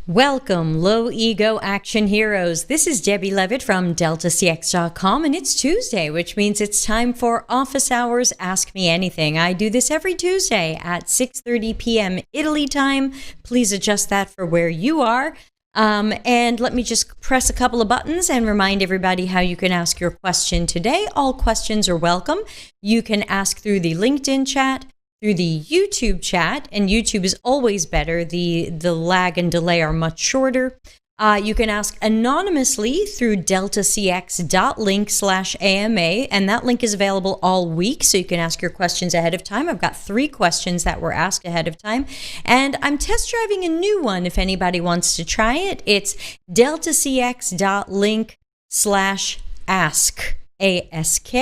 Welcome, low ego action heroes. This is Debbie Levitt from deltacx.com, and it's Tuesday, which means it's time for Office Hours Ask Me Anything. I do this every Tuesday at 6:30 p.m. Italy time. Please adjust that for where you are. And let me just press a couple of buttons and remind everybody how you can ask your question today. All questions are welcome. You can ask through the LinkedIn chat, through the YouTube chat, and YouTube is always better. The lag and delay are much shorter. You can ask anonymously through deltacx.link/AMA, and that link is available all week, so you can ask your questions ahead of time. I've got 3 questions that were asked ahead of time, and I'm test driving a new one if anybody wants to try it. It's deltacx.link/ask, ASK.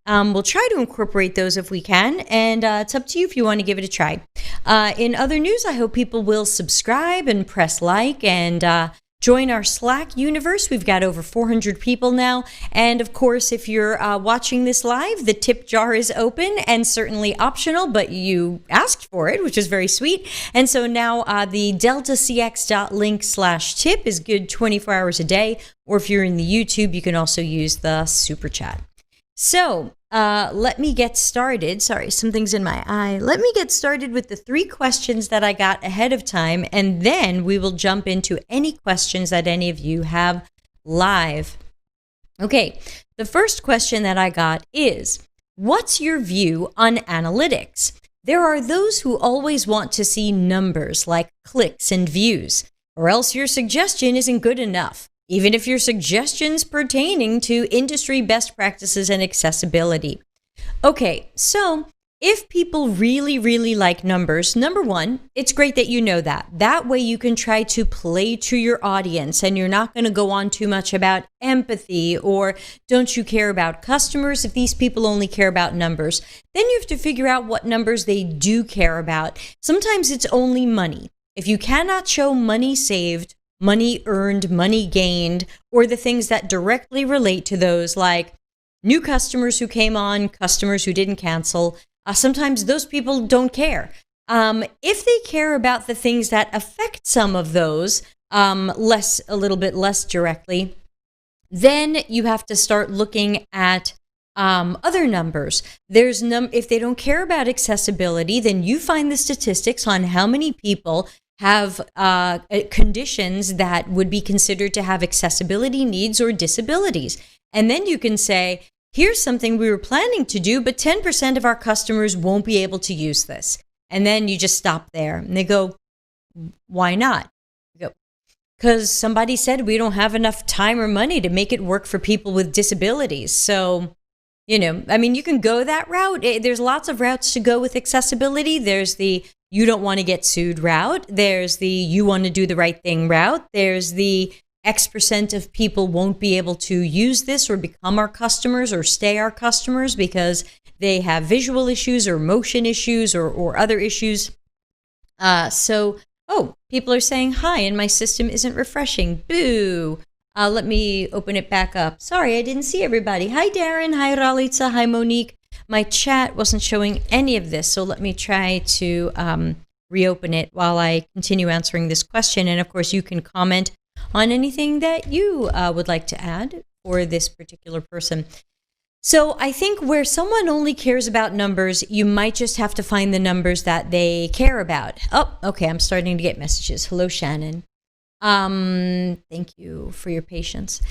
We'll try to incorporate those if we can, and it's up to you if you want to give it a try. In other news, I hope people will subscribe and press like and join our Slack universe. We've got over 400 people now, and of course, if you're watching this live, the tip jar is open and certainly optional, but you asked for it, which is very sweet. And so now the deltacx.link/tip is good 24 hours a day, or if you're in the YouTube, you can also use the super chat. So let me get started. Sorry, something's in my eye. Let me get started with the 3 questions that I got ahead of time, and then we will jump into any questions that any of you have live. Okay, the first question that I got is, what's your view on analytics? There are those who always want to see numbers like clicks and views, or else your suggestion isn't good enough, even if your suggestion's pertaining to industry best practices and accessibility. Okay, so if people really like numbers, number one, it's great that you know that. That way you can try to play to your audience, and you're not going to go on too much about empathy or don't you care about customers if these people only care about numbers. Then you have to figure out what numbers they do care about. Sometimes it's only money. If you cannot show money saved, money earned, money gained, or the things that directly relate to those, like new customers who came on, customers who didn't cancel, sometimes those people don't care. If they care about the things that affect some of those a little bit less directly, then you have to start looking at other numbers. If they don't care about accessibility, then you find the statistics on how many people have conditions that would be considered to have accessibility needs or disabilities. And then you can say, here's something we were planning to do, but 10% of our customers won't be able to use this. And then you just stop there. And they go, why not? You go, because somebody said we don't have enough time or money to make it work for people with disabilities. So, you can go that route. There's lots of routes to go with accessibility. There's the you don't want to get sued route. There's the you want to do the right thing route. There's the X% of people won't be able to use this or become our customers or stay our customers because they have visual issues or motion issues or other issues. People are saying hi and my system isn't refreshing. Boo. Let me open it back up. Sorry, I didn't see everybody. Hi, Darren. Hi, Ralitza. Hi, Monique. My chat wasn't showing any of this, so let me try to reopen it while I continue answering this question. And of course, you can comment on anything that you would like to add for this particular person. So I think where someone only cares about numbers, you might just have to find the numbers that they care about. Oh, okay, I'm starting to get messages. Hello, Shannon. Thank you for your patience.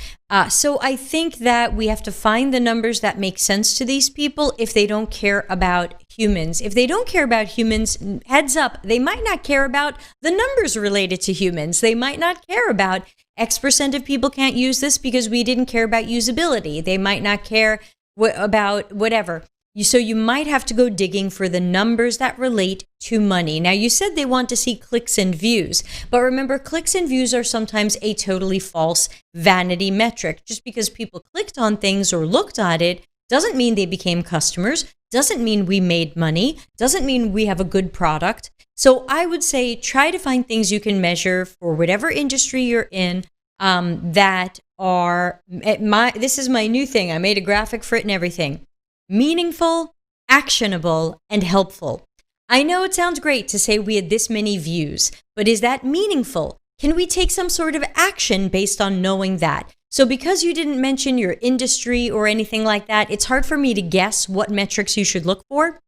So I think that we have to find the numbers that make sense to these people if they don't care about humans. If they don't care about humans, heads up, they might not care about the numbers related to humans. They might not care about X% of people can't use this because we didn't care about usability. They might not care about whatever. So you might have to go digging for the numbers that relate to money. Now, you said they want to see clicks and views, but remember, clicks and views are sometimes a totally false vanity metric. Just because people clicked on things or looked at it doesn't mean they became customers, doesn't mean we made money, doesn't mean we have a good product. So I would say try to find things you can measure for whatever industry you're in that are, this is my new thing. I made a graphic for it and everything. Meaningful, actionable, and helpful. I know it sounds great to say we had this many views, but is that meaningful? Can we take some sort of action based on knowing that? So because you didn't mention your industry or anything like that, it's hard for me to guess what metrics you should look for.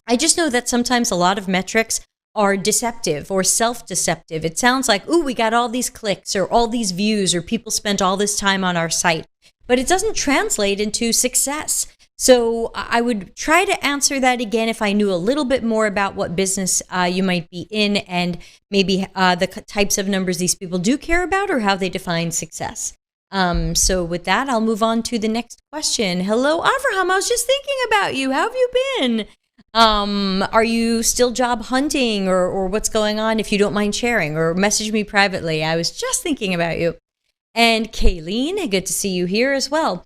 I just know that sometimes a lot of metrics are deceptive or self-deceptive. It sounds like, ooh, we got all these clicks or all these views or people spent all this time on our site, but it doesn't translate into success. So I would try to answer that again if I knew a little bit more about what business you might be in and maybe the types of numbers these people do care about or how they define success. So with that, I'll move on to the next question. Hello, Avraham. I was just thinking about you. How have you been? Are you still job hunting or what's going on? If you don't mind sharing, or message me privately. I was just thinking about you. And Kayleen, good to see you here as well.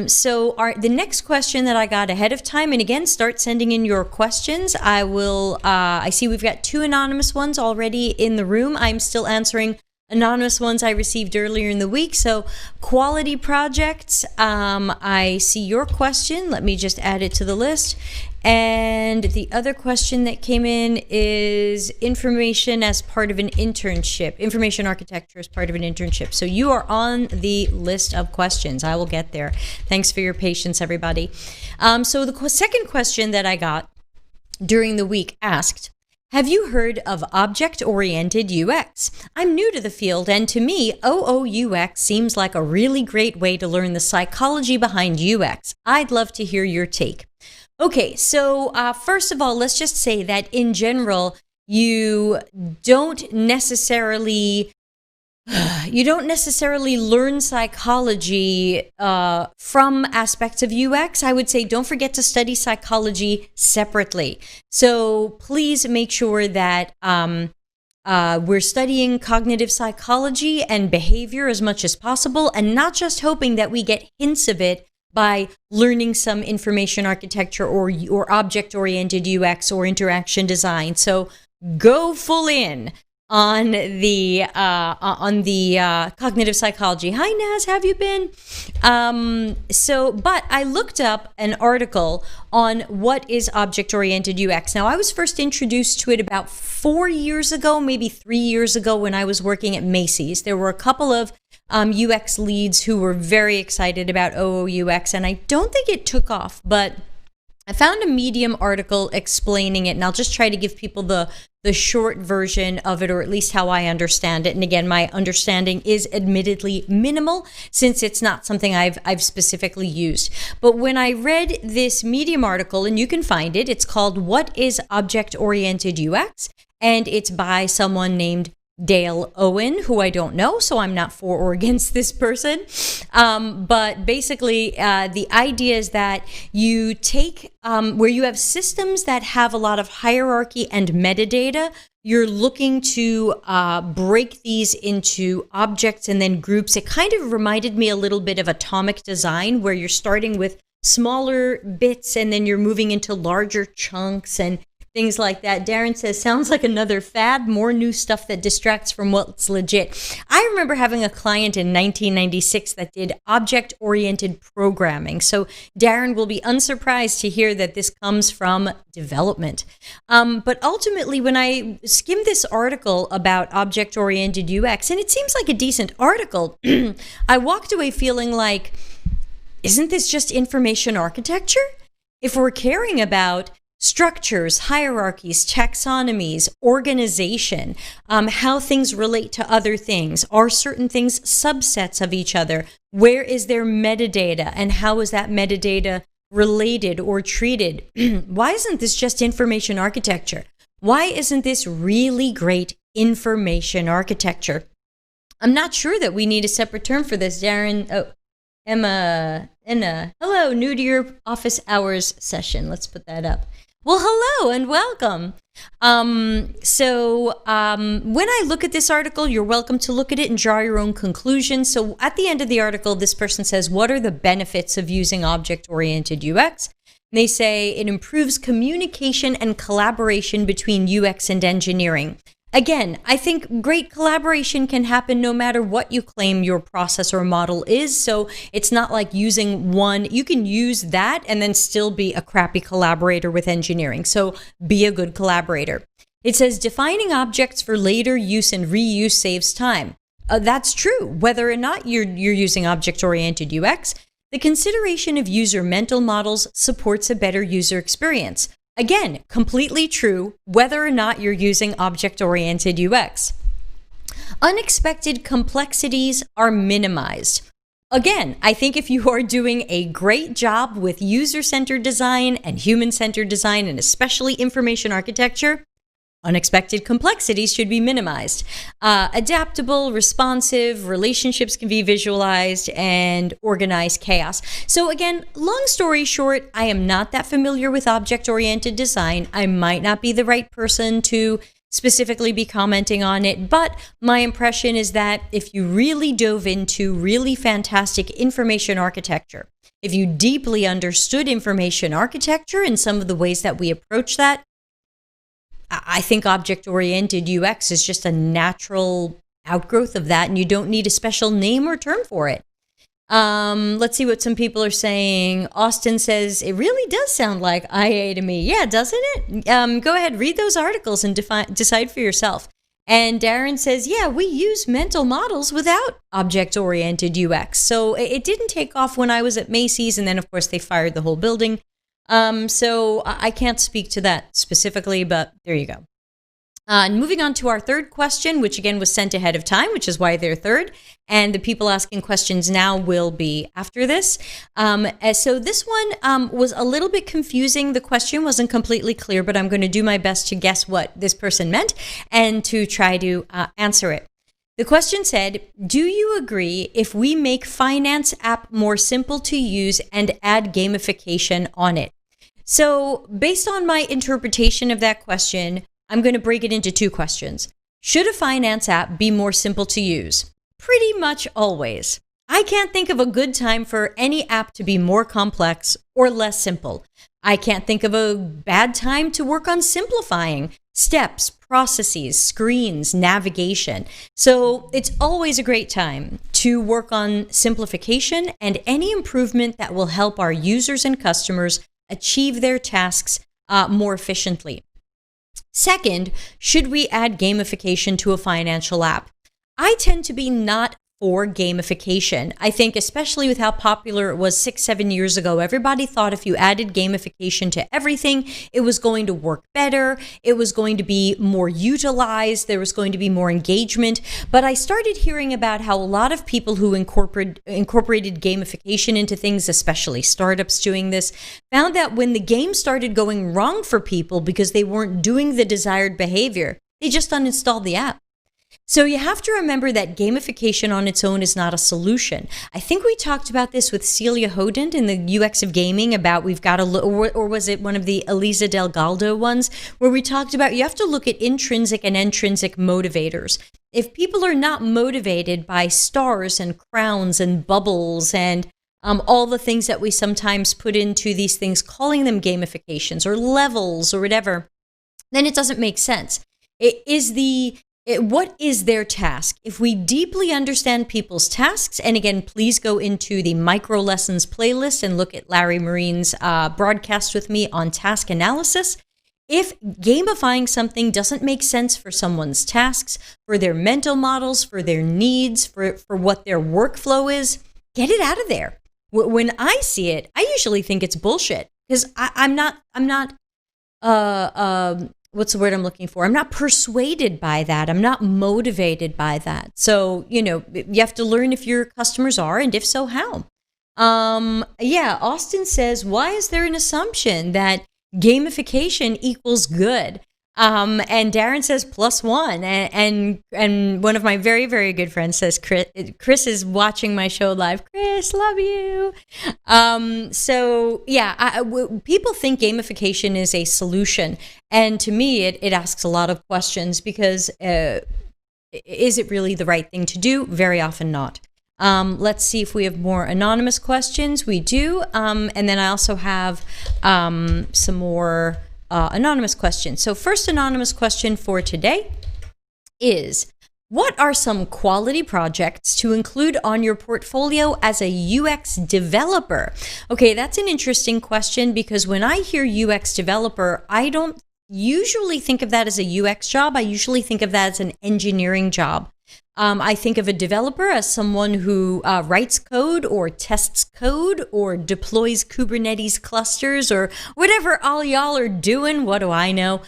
So the next question that I got ahead of time, and again, start sending in your questions. I see we've got 2 anonymous ones already in the room. I'm still answering anonymous ones I received earlier in the week. So quality projects, I see your question. Let me just add it to the list. And the other question that came in is information as part of an internship, information architecture as part of an internship. So you are on the list of questions. I will get there. Thanks for your patience, everybody. So the second question that I got during the week asked, have you heard of object-oriented UX? I'm new to the field, and to me, OOUX seems like a really great way to learn the psychology behind UX. I'd love to hear your take. Okay, so first of all, let's just say that in general, you don't necessarily learn psychology from aspects of UX. I would say don't forget to study psychology separately. So please make sure that we're studying cognitive psychology and behavior as much as possible, and not just hoping that we get hints of it by learning some information architecture or object-oriented UX or interaction design. So go full in on the cognitive psychology. Hi Naz, how have you been? But I looked up an article on what is object-oriented UX. Now, I was first introduced to it about 4 years ago, maybe 3 years ago, when I was working at Macy's. There were a couple of UX leads who were very excited about OOUX, and I don't think it took off, but I found a Medium article explaining it, and I'll just try to give people the short version of it, or at least how I understand it. And again, my understanding is admittedly minimal since it's not something I've specifically used. But when I read this Medium article, and you can find it, it's called What is Object-Oriented UX? And it's by someone named Dale Owen, who I don't know, so I'm not for or against this person. But basically, the idea is that you take where you have systems that have a lot of hierarchy and metadata, you're looking to break these into objects and then groups. It kind of reminded me a little bit of atomic design, where you're starting with smaller bits and then you're moving into larger chunks and things like that. Darren says, sounds like another fad, more new stuff that distracts from what's legit. I remember having a client in 1996 that did object-oriented programming. So Darren will be unsurprised to hear that this comes from development. But ultimately, when I skimmed this article about object-oriented UX, and it seems like a decent article, I walked away feeling like, isn't this just information architecture? If we're caring about structures, hierarchies, taxonomies, organization, how things relate to other things. Are certain things subsets of each other? Where is their metadata, and how is that metadata related or treated? Why isn't this just information architecture? Why isn't this really great information architecture? I'm not sure that we need a separate term for this, Darren. Oh, Emma, hello, new to your office hours session. Let's put that up. Well, hello and welcome. When I look at this article, you're welcome to look at it and draw your own conclusions. So at the end of the article, this person says, what are the benefits of using object-oriented UX? And they say it improves communication and collaboration between UX and engineering. Again, I think great collaboration can happen no matter what you claim your process or model is. So it's not like using one. You can use that and then still be a crappy collaborator with engineering. So be a good collaborator. It says defining objects for later use and reuse saves time. That's true. Whether or not you're using object-oriented UX, the consideration of user mental models supports a better user experience. Again, completely true, whether or not you're using object-oriented UX. Unexpected complexities are minimized. Again, I think if you are doing a great job with user-centered design and human-centered design, and especially information architecture, unexpected complexities should be minimized. Adaptable, responsive, relationships can be visualized, and organized chaos. So again, long story short, I am not that familiar with object-oriented design. I might not be the right person to specifically be commenting on it, but my impression is that if you really dove into really fantastic information architecture, if you deeply understood information architecture and some of the ways that we approach that, I think object-oriented UX is just a natural outgrowth of that, and you don't need a special name or term for it. Let's see what some people are saying. Austin says, it really does sound like IA to me. Yeah, doesn't it? Go ahead, read those articles and decide for yourself. And Darren says, yeah, we use mental models without object-oriented UX. So it didn't take off when I was at Macy's, and then, of course, they fired the whole building. So I can't speak to that specifically, but there you go. And moving on to our third question, which again was sent ahead of time, which is why they're third. And the people asking questions now will be after this. So this one was a little bit confusing. The question wasn't completely clear, but I'm going to do my best to guess what this person meant and to try to answer it. The question said, do you agree if we make finance app more simple to use and add gamification on it? So based on my interpretation of that question, I'm going to break it into two questions. Should a finance app be more simple to use? Pretty much always. I can't think of a good time for any app to be more complex or less simple. I can't think of a bad time to work on simplifying steps, processes, screens, navigation. So it's always a great time to work on simplification and any improvement that will help our users and customers achieve their tasks more efficiently. Second, should we add gamification to a financial app? I tend to be not for gamification. I think especially with how popular it was 6-7 years ago, everybody thought if you added gamification to everything, it was going to work better, it was going to be more utilized, there was going to be more engagement. But I started hearing about how a lot of people who incorporated gamification into things, especially startups doing this, found that when the game started going wrong for people because they weren't doing the desired behavior, they just uninstalled the app. So you have to remember that gamification on its own is not a solution. I think we talked about this with Celia Hodent in the UX of Gaming about we've got to look, or was it one of the Elisa Delgado ones, where we talked about you have to look at intrinsic and extrinsic motivators. If people are not motivated by stars and crowns and bubbles and all the things that we sometimes put into these things, calling them gamifications or levels or whatever, then it doesn't make sense. What is their task? If we deeply understand people's tasks, and again, please go into the micro lessons playlist and look at Larry Marine's broadcast with me on task analysis. If gamifying something doesn't make sense for someone's tasks, for their mental models, for their needs, for what their workflow is, get it out of there. When I see it, I usually think it's bullshit because I'm not what's the word I'm looking for? I'm not persuaded by that. I'm not motivated by that. So, you have to learn if your customers are, and if so, how. Austin says, why is there an assumption that gamification equals good? And Darren says +1, and one of my very, very good friends says, Chris is watching my show live. Chris, love you. People think gamification is a solution. And to me, it asks a lot of questions because is it really the right thing to do? Very often not. Let's see if we have more anonymous questions. We do. And then I also have some more anonymous questions. So first anonymous question for today is, what are some quality projects to include on your portfolio as a UX developer? Okay, that's an interesting question because when I hear UX developer, I don't usually think of that as a UX job. I usually think of that as an engineering job. I think of a developer as someone who writes code or tests code or deploys Kubernetes clusters or whatever all y'all are doing. What do I know?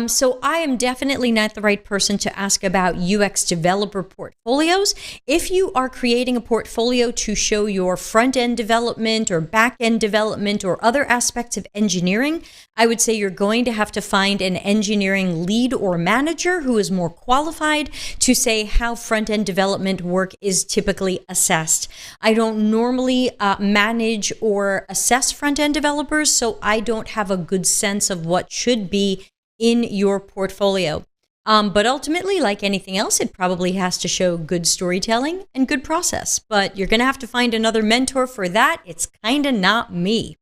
So I am definitely not the right person to ask about UX developer portfolios. If you are creating a portfolio to show your front-end development or back-end development or other aspects of engineering, I would say you're going to have to find an engineering lead or manager who is more qualified to say how front-end development work is typically assessed. I don't normally manage or assess front-end developers, so I don't have a good sense of what should be in your portfolio. But ultimately, like anything else, it probably has to show good storytelling and good process. But you're going to have to find another mentor for that. It's kind of not me.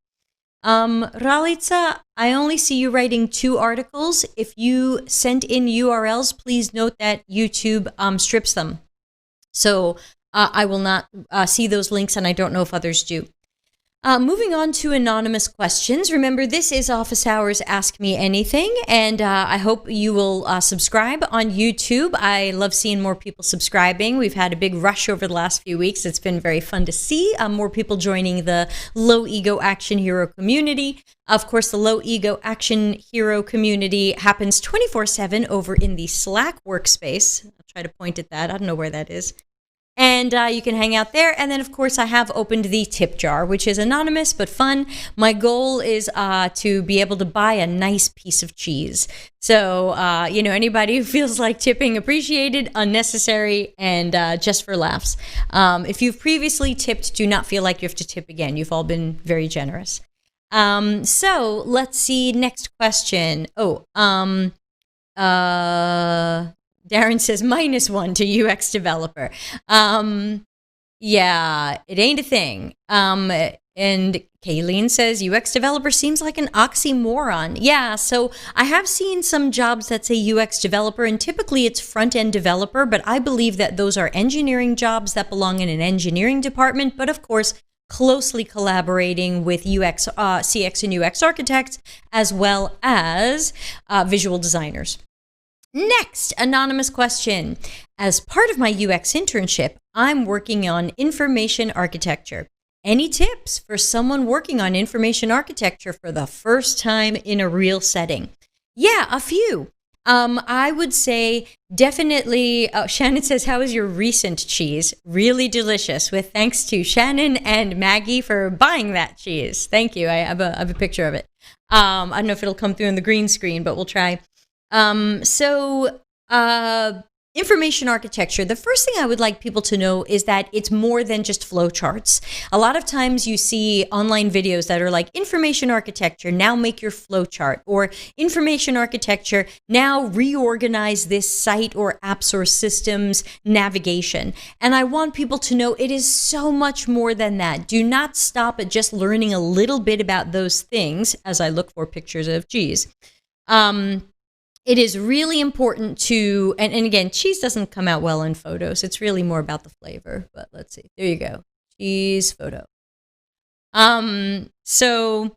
Ralica, I only see you writing 2 articles. If you send in URLs, please note that YouTube strips them. So I will not see those links, and I don't know if others do. Moving on to anonymous questions. Remember, this is Office Hours Ask Me Anything, and I hope you will subscribe on YouTube. I love seeing more people subscribing. We've had a big rush over the last few weeks. It's been very fun to see more people joining the Low Ego Action Hero community. Of course, the Low Ego Action Hero community happens 24/7 over in the Slack workspace. I'll try to point at that. I don't know where that is. And you can hang out there. And then, of course, I have opened the tip jar, which is anonymous but fun. My goal is to be able to buy a nice piece of cheese. So, anybody who feels like tipping, appreciated, unnecessary, and just for laughs. If you've previously tipped, do not feel like you have to tip again. You've all been very generous. So let's see. Next question. Darren says -1 to UX developer. Yeah, it ain't a thing. And Kayleen says UX developer seems like an oxymoron. Yeah, so I have seen some jobs that say UX developer, and typically it's front-end developer, but I believe that those are engineering jobs that belong in an engineering department, but of course, closely collaborating with UX, CX and UX architects, as well as visual designers. Next, anonymous question. As part of my UX internship, I'm working on information architecture. Any tips for someone working on information architecture for the first time in a real setting? Yeah, a few. I would say definitely, Shannon says, how is your recent cheese? Really delicious, with thanks to Shannon and Maggie for buying that cheese. Thank you. I have a picture of it. I don't know if it'll come through on the green screen, but we'll try. Information architecture, the first thing I would like people to know is that it's more than just flowcharts. A lot of times you see online videos that are like, information architecture, now make your flowchart, or information architecture, now reorganize this site or apps or systems navigation. And I want people to know it is so much more than that. Do not stop at just learning a little bit about those things, as I look for pictures of cheese. It is really important to, and again, cheese doesn't come out well in photos. It's really more about the flavor, but let's see. There you go. Cheese photo. So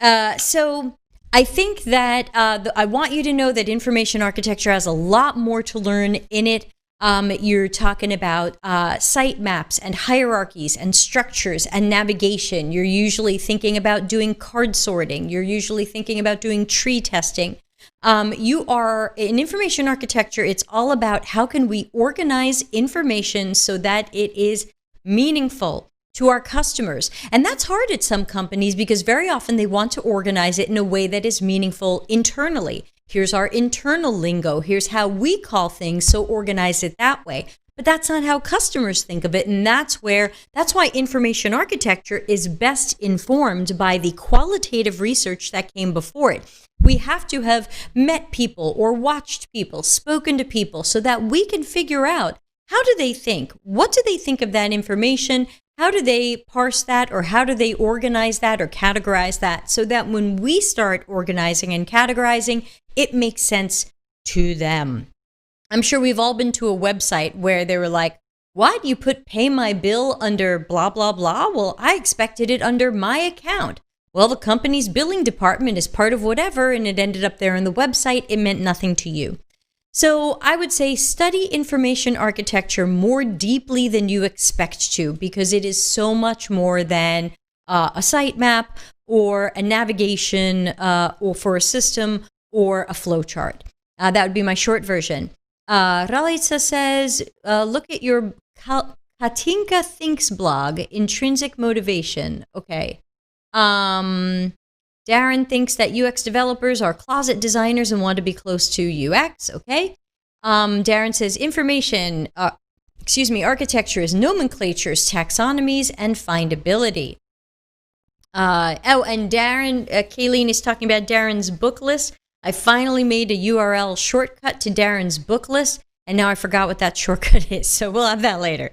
I think that I want you to know that information architecture has a lot more to learn in it. You're talking about site maps and hierarchies and structures and navigation. You're usually thinking about doing card sorting. You're usually thinking about doing tree testing. You are in information architecture. It's all about how can we organize information so that it is meaningful to our customers. And that's hard at some companies because very often they want to organize it in a way that is meaningful internally. Here's our internal lingo. Here's how we call things, so organize it that way. But that's not how customers think of it. And that's why information architecture is best informed by the qualitative research that came before it. We have to have met people or watched people, spoken to people, so that we can figure out, how do they think? What do they think of that information? How do they parse that, or how do they organize that or categorize that, so that when we start organizing and categorizing, it makes sense to them? I'm sure we've all been to a website where they were like, what? You put pay my bill under blah, blah, blah? Well, I expected it under my account. Well, the company's billing department is part of whatever, and it ended up there on the website. It meant nothing to you. So I would say study information architecture more deeply than you expect to, because it is so much more than a sitemap or a navigation or for a system or a flowchart. That would be my short version. Ralitsa says, look at your Katinka Thinks blog, Intrinsic Motivation. Okay. Darren thinks that UX developers are closet designers and want to be close to UX. Okay. Darren says architecture is nomenclatures, taxonomies, and findability. And Darren, Kayleen is talking about Darren's book list. I finally made a URL shortcut to Darren's book list, and now I forgot what that shortcut is, so we'll have that later.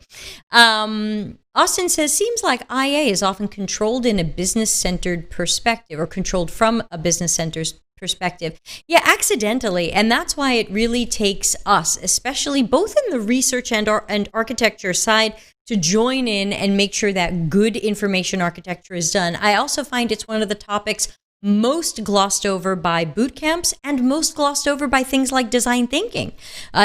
Austin says, seems like IA is often controlled in a business-centered perspective, or controlled from a business-centered perspective. Yeah, accidentally, and that's why it really takes us, especially both in the research and architecture side, to join in and make sure that good information architecture is done. I also find it's one of the topics most glossed over by boot camps and most glossed over by things like design thinking.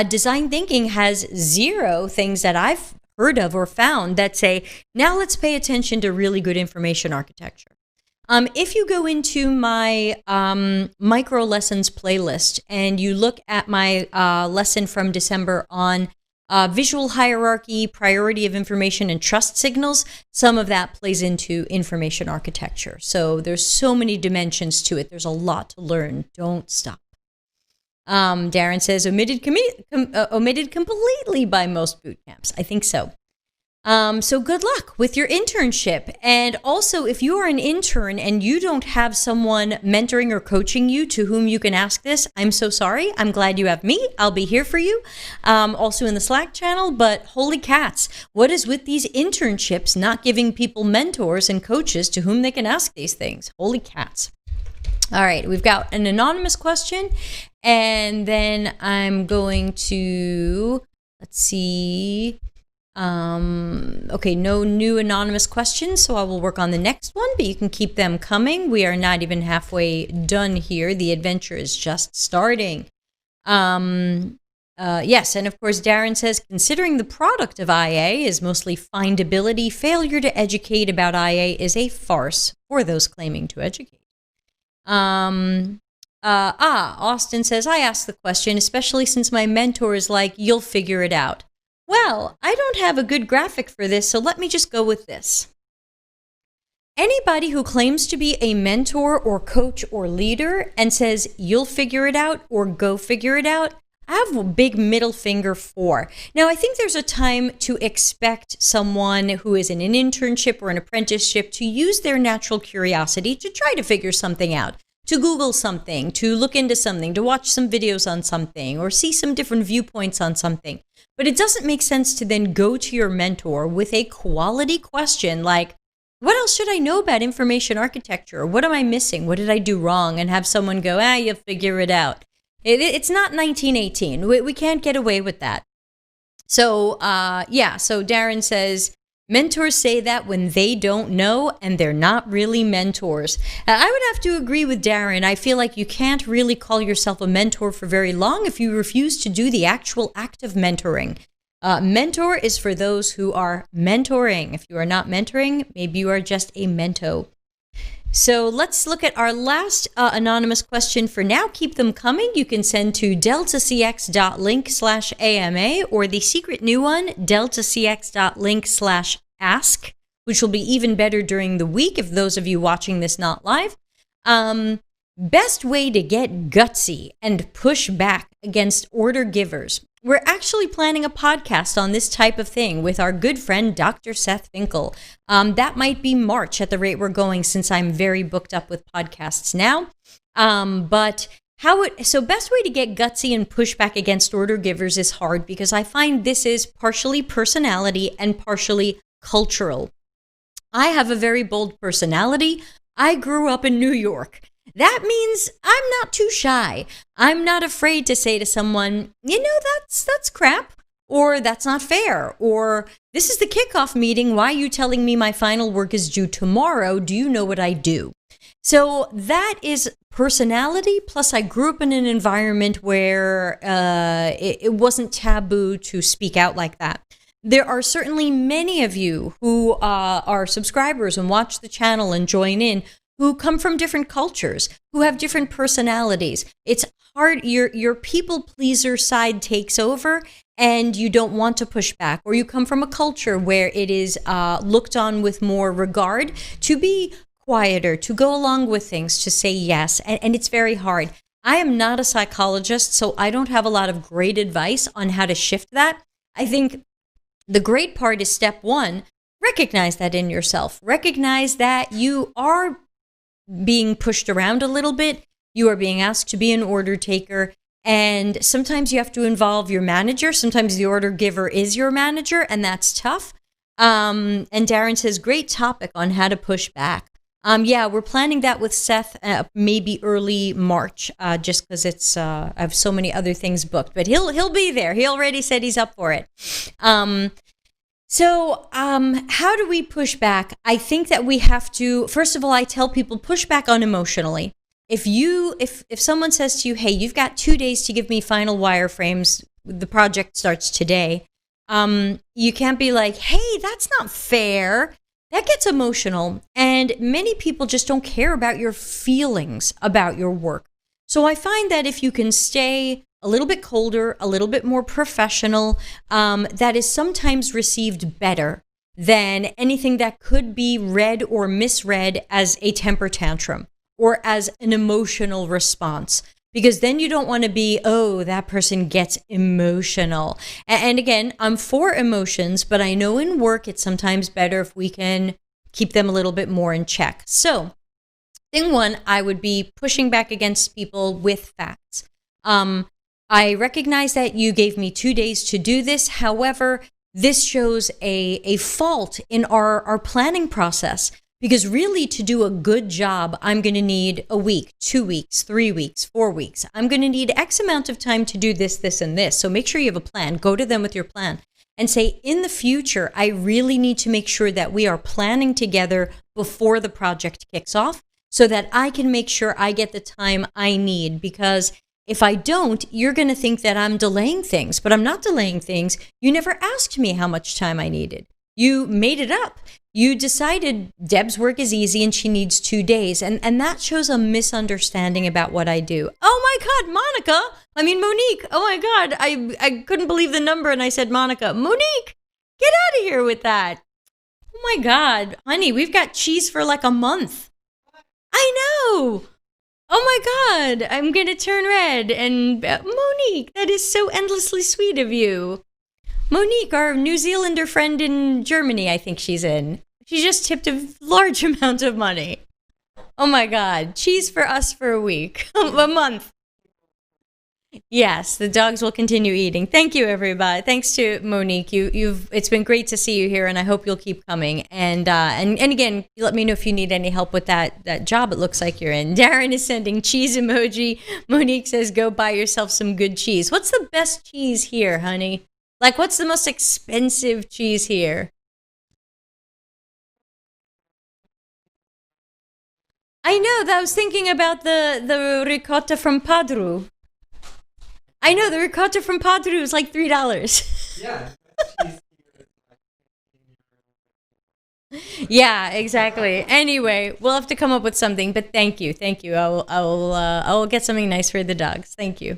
Design thinking has zero things that I've heard of or found that say, now let's pay attention to really good information architecture. If you go into my micro lessons playlist and you look at my lesson from December on visual hierarchy, priority of information, and trust signals, some of that plays into information architecture. So there's so many dimensions to it. There's a lot to learn. Don't stop. Darren says, omitted completely by most boot camps. I think so. So good luck with your internship. And also, if you are an intern and you don't have someone mentoring or coaching you to whom you can ask this, I'm so sorry. I'm glad you have me. I'll be here for you. Also in the Slack channel, but holy cats, what is with these internships not giving people mentors and coaches to whom they can ask these things? Holy cats. All right, we've got an anonymous question, and then I'm going to, let's see. Okay, no new anonymous questions, so I will work on the next one, but you can keep them coming. We are not even halfway done here. The adventure is just starting. Yes, and of course, Darren says, considering the product of IA is mostly findability, failure to educate about IA is a farce for those claiming to educate. Austin says, I asked the question, especially since my mentor is like, you'll figure it out. Well, I don't have a good graphic for this, so let me just go with this. Anybody who claims to be a mentor or coach or leader and says, you'll figure it out or go figure it out, I have a big middle finger for. Now, I think there's a time to expect someone who is in an internship or an apprenticeship to use their natural curiosity to try to figure something out, to Google something, to look into something, to watch some videos on something, or see some different viewpoints on something. But it doesn't make sense to then go to your mentor with a quality question like, what else should I know about information architecture? What am I missing? What did I do wrong? And have someone go, you'll figure it out. It's not 1918. We can't get away with that. So, so Darren says, mentors say that when they don't know and they're not really mentors. I would have to agree with Darren. I feel like you can't really call yourself a mentor for very long if you refuse to do the actual act of mentoring. Mentor is for those who are mentoring. If you are not mentoring, maybe you are just a mento. So let's look at our last anonymous question for now. Keep them coming. You can send to deltacx.link/AMA or the secret new one, deltacx.link/ask, which will be even better during the week if those of you watching this not live. Best way to get gutsy and push back against order givers. We're actually planning a podcast on this type of thing with our good friend, Dr. Seth Finkel. That might be March at the rate we're going, since I'm very booked up with podcasts now. So best way to get gutsy and push back against order givers is hard, because I find this is partially personality and partially cultural. I have a very bold personality. I grew up in New York. That means I'm not too shy. I'm not afraid to say to someone, that's crap, or that's not fair, or this is the kickoff meeting. Why are you telling me my final work is due tomorrow? Do you know what I do? So that is personality. Plus, I grew up in an environment where it wasn't taboo to speak out like that. There are certainly many of you who are subscribers and watch the channel and join in who come from different cultures, who have different personalities. It's hard. Your people pleaser side takes over and you don't want to push back, or you come from a culture where it is looked on with more regard to be quieter, to go along with things, to say yes. And it's very hard. I am not a psychologist, so I don't have a lot of great advice on how to shift that. I think the great part is step one, recognize that in yourself. Recognize that you are being pushed around a little bit. You are being asked to be an order taker. And sometimes you have to involve your manager. Sometimes the order giver is your manager, and that's tough. And Darren says, great topic on how to push back. Yeah, we're planning that with Seth, maybe early March, just because it's I have so many other things booked. But he'll be there. He already said he's up for it. So how do we push back? I think that we have to, first of all, I tell people push back unemotionally. If someone says to you, hey, you've got 2 days to give me final wireframes, the project starts today, you can't be like, hey, that's not fair. That gets emotional. And many people just don't care about your feelings about your work. So I find that if you can stay a little bit colder, a little bit more professional, that is sometimes received better than anything that could be read or misread as a temper tantrum or as an emotional response. Because then you don't want to be, oh, that person gets emotional. And again, I'm for emotions, but I know in work it's sometimes better if we can keep them a little bit more in check. So thing one, I would be pushing back against people with facts. I recognize that you gave me 2 days to do this. However, this shows a fault in our planning process. Because really, to do a good job, I'm going to need a week, 2 weeks, 3 weeks, 4 weeks. I'm going to need X amount of time to do this, this, and this. So make sure you have a plan. Go to them with your plan and say, in the future, I really need to make sure that we are planning together before the project kicks off so that I can make sure I get the time I need. Because if I don't, you're going to think that I'm delaying things, but I'm not delaying things. You never asked me how much time I needed. You made it up. You decided Deb's work is easy and she needs 2 days. And that shows a misunderstanding about what I do. Oh my God, Monique. Oh my God, I couldn't believe the number and I said Monica. Monique, get out of here with that. Oh my God, honey, we've got cheese for like a month. I know. Oh my God, I'm going to turn red. And Monique, that is so endlessly sweet of you. Monique, our New Zealander friend in Germany, I think she's in. She just tipped a large amount of money. Oh my God. Cheese for us for a week. A month. Yes, the dogs will continue eating. Thank you, everybody. Thanks to Monique. It's been great to see you here, and I hope you'll keep coming. And again, let me know if you need any help with that job it looks like you're in. Darren is sending cheese emoji. Monique says, go buy yourself some good cheese. What's the best cheese here, honey? Like, what's the most expensive cheese here? I know that I was thinking about the ricotta from Padru. I know the ricotta from Padru is like $3. Yeah. Yeah, exactly. Anyway, we'll have to come up with something. But thank you. I will get something nice for the dogs. Thank you.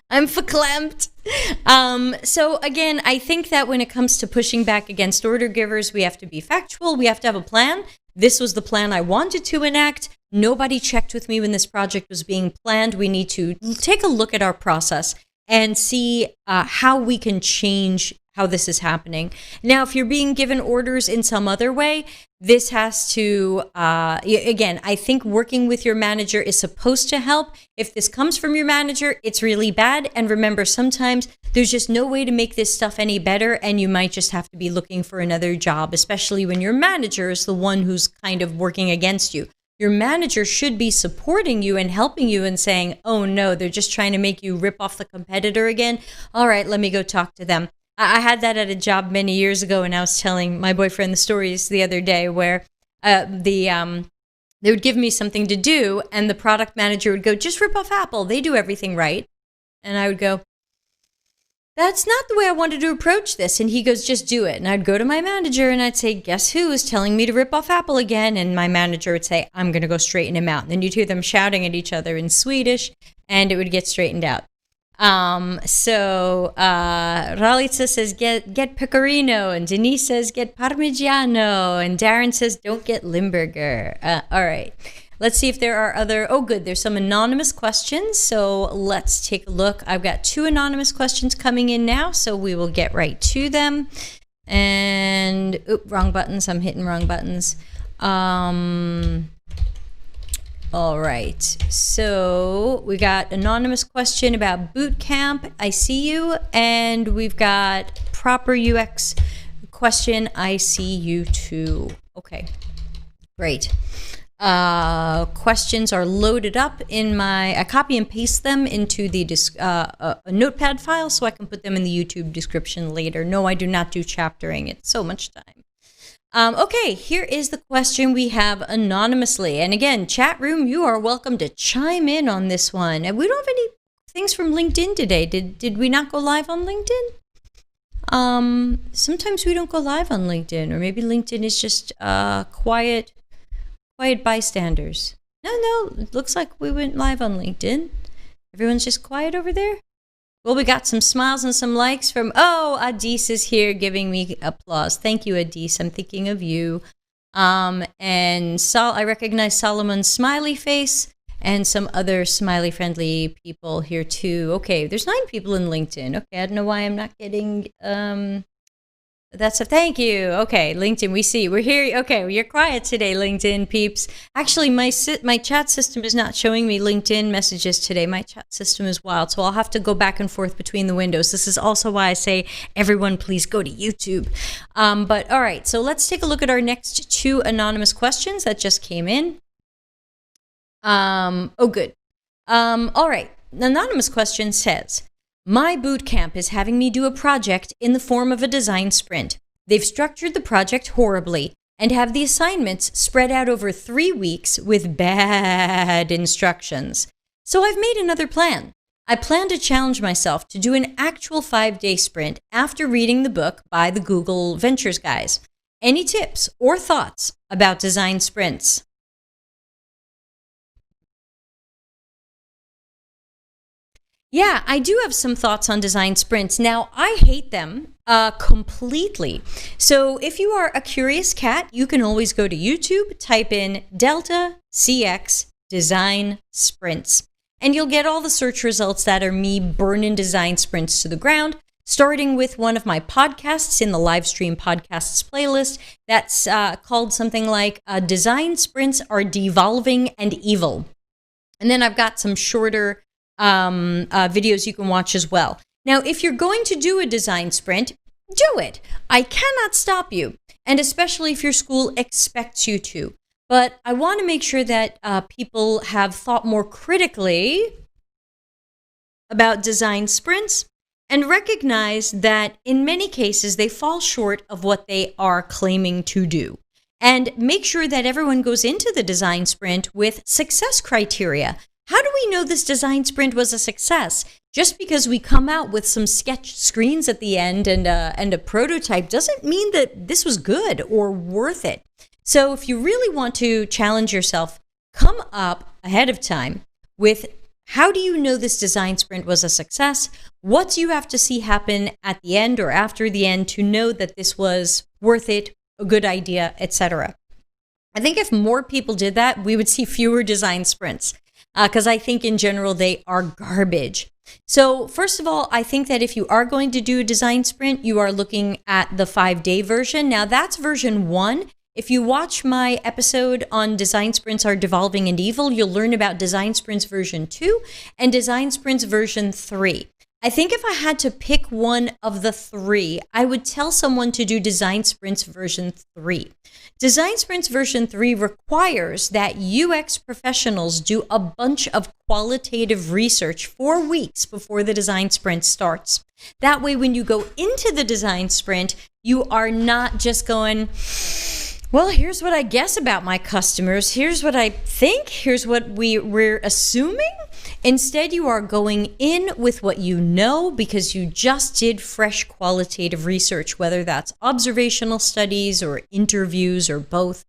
I'm verklempt. So again, I think that when it comes to pushing back against order givers, we have to be factual. We have to have a plan. This was the plan I wanted to enact. Nobody checked with me when this project was being planned. We need to take a look at our process and see how we can change how this is happening. Now, if you're being given orders in some other way, this has to, again, I think working with your manager is supposed to help. If this comes from your manager, it's really bad. And remember, sometimes there's just no way to make this stuff any better, and you might just have to be looking for another job, especially when your manager is the one who's kind of working against you. Your manager should be supporting you and helping you and saying, oh no, they're just trying to make you rip off the competitor again. All right, let me go talk to them. I had that at a job many years ago, and I was telling my boyfriend the stories the other day where they would give me something to do, and the product manager would go, just rip off Apple. They do everything right. And I would go, that's not the way I wanted to approach this. And he goes, just do it. And I'd go to my manager and I'd say, guess who is telling me to rip off Apple again? And my manager would say, I'm going to go straighten him out. And then you'd hear them shouting at each other in Swedish, and it would get straightened out. Ralitza says, get pecorino. And Denise says, get parmigiano. And Darren says, don't get Limburger. All right. Let's see if there are other, good, there's some anonymous questions. So let's take a look. I've got 2 anonymous questions coming in now, so we will get right to them. And, wrong buttons. I'm hitting wrong buttons. All right. So we got anonymous question about bootcamp. I see you. And we've got proper UX question. I see you too. Okay, great. Questions are loaded up in I copy and paste them into the a notepad file so I can put them in the YouTube description later. No, I do not do chaptering. It's so much time. Okay, here is the question we have anonymously. And again, chat room, you are welcome to chime in on this one. And we don't have any things from LinkedIn today. Did we not go live on LinkedIn? Sometimes we don't go live on LinkedIn, or maybe LinkedIn is just quiet bystanders. No, it looks like we went live on LinkedIn. Everyone's just quiet over there. Well, we got some smiles and some likes from, Adis is here giving me applause. Thank you, Adis. I'm thinking of you. And I recognize Solomon's smiley face and some other smiley friendly people here too. Okay, there's 9 people in LinkedIn. Okay, I don't know why I'm not getting thank you. Okay, LinkedIn, we see. We're here. Okay, well, you're quiet today, LinkedIn peeps. Actually, my chat system is not showing me LinkedIn messages today. My chat system is wild, so I'll have to go back and forth between the windows. This is also why I say, everyone, please go to YouTube. But all right, so let's take a look at our next 2 anonymous questions that just came in. Good. All right, the anonymous question says, my bootcamp is having me do a project in the form of a design sprint. They've structured the project horribly and have the assignments spread out over 3 weeks with bad instructions. So I've made another plan. I plan to challenge myself to do an actual 5-day sprint after reading the book by the Google Ventures guys. Any tips or thoughts about design sprints? Yeah, I do have some thoughts on design sprints. Now, I hate them completely. So if you are a curious cat, you can always go to YouTube, type in Delta CX design sprints, and you'll get all the search results that are me burning design sprints to the ground, starting with one of my podcasts in the live stream podcasts playlist that's called something like Design Sprints Are Devolving and Evil. And then I've got some shorter videos you can watch as well. Now, if you're going to do a design sprint, do it. I cannot stop you, and especially if your school expects you to. But I want to make sure that people have thought more critically about design sprints and recognize that in many cases they fall short of what they are claiming to do. And make sure that everyone goes into the design sprint with success criteria. How do we know this design sprint was a success? Just because we come out with some sketch screens at the end and a prototype doesn't mean that this was good or worth it. So if you really want to challenge yourself, come up ahead of time with how do you know this design sprint was a success? What do you have to see happen at the end or after the end to know that this was worth it, a good idea, etc.? I think if more people did that, we would see fewer design sprints. Because I think in general they are garbage. So first of all, I think that if you are going to do a design sprint, you are looking at the 5-day version. Now that's version 1. If you watch my episode on Design Sprints Are Devolving and Evil, you'll learn about Design Sprints version 2 and Design Sprints version 3. I think if I had to pick one of the 3, I would tell someone to do Design Sprints version 3. Design Sprints version 3 requires that UX professionals do a bunch of qualitative research 4 weeks before the design sprint starts. That way, when you go into the design sprint, you are not just going, Well, here's what I guess about my customers. Here's what I think. Here's what we're assuming. Instead, you are going in with what you know because you just did fresh qualitative research, whether that's observational studies or interviews or both.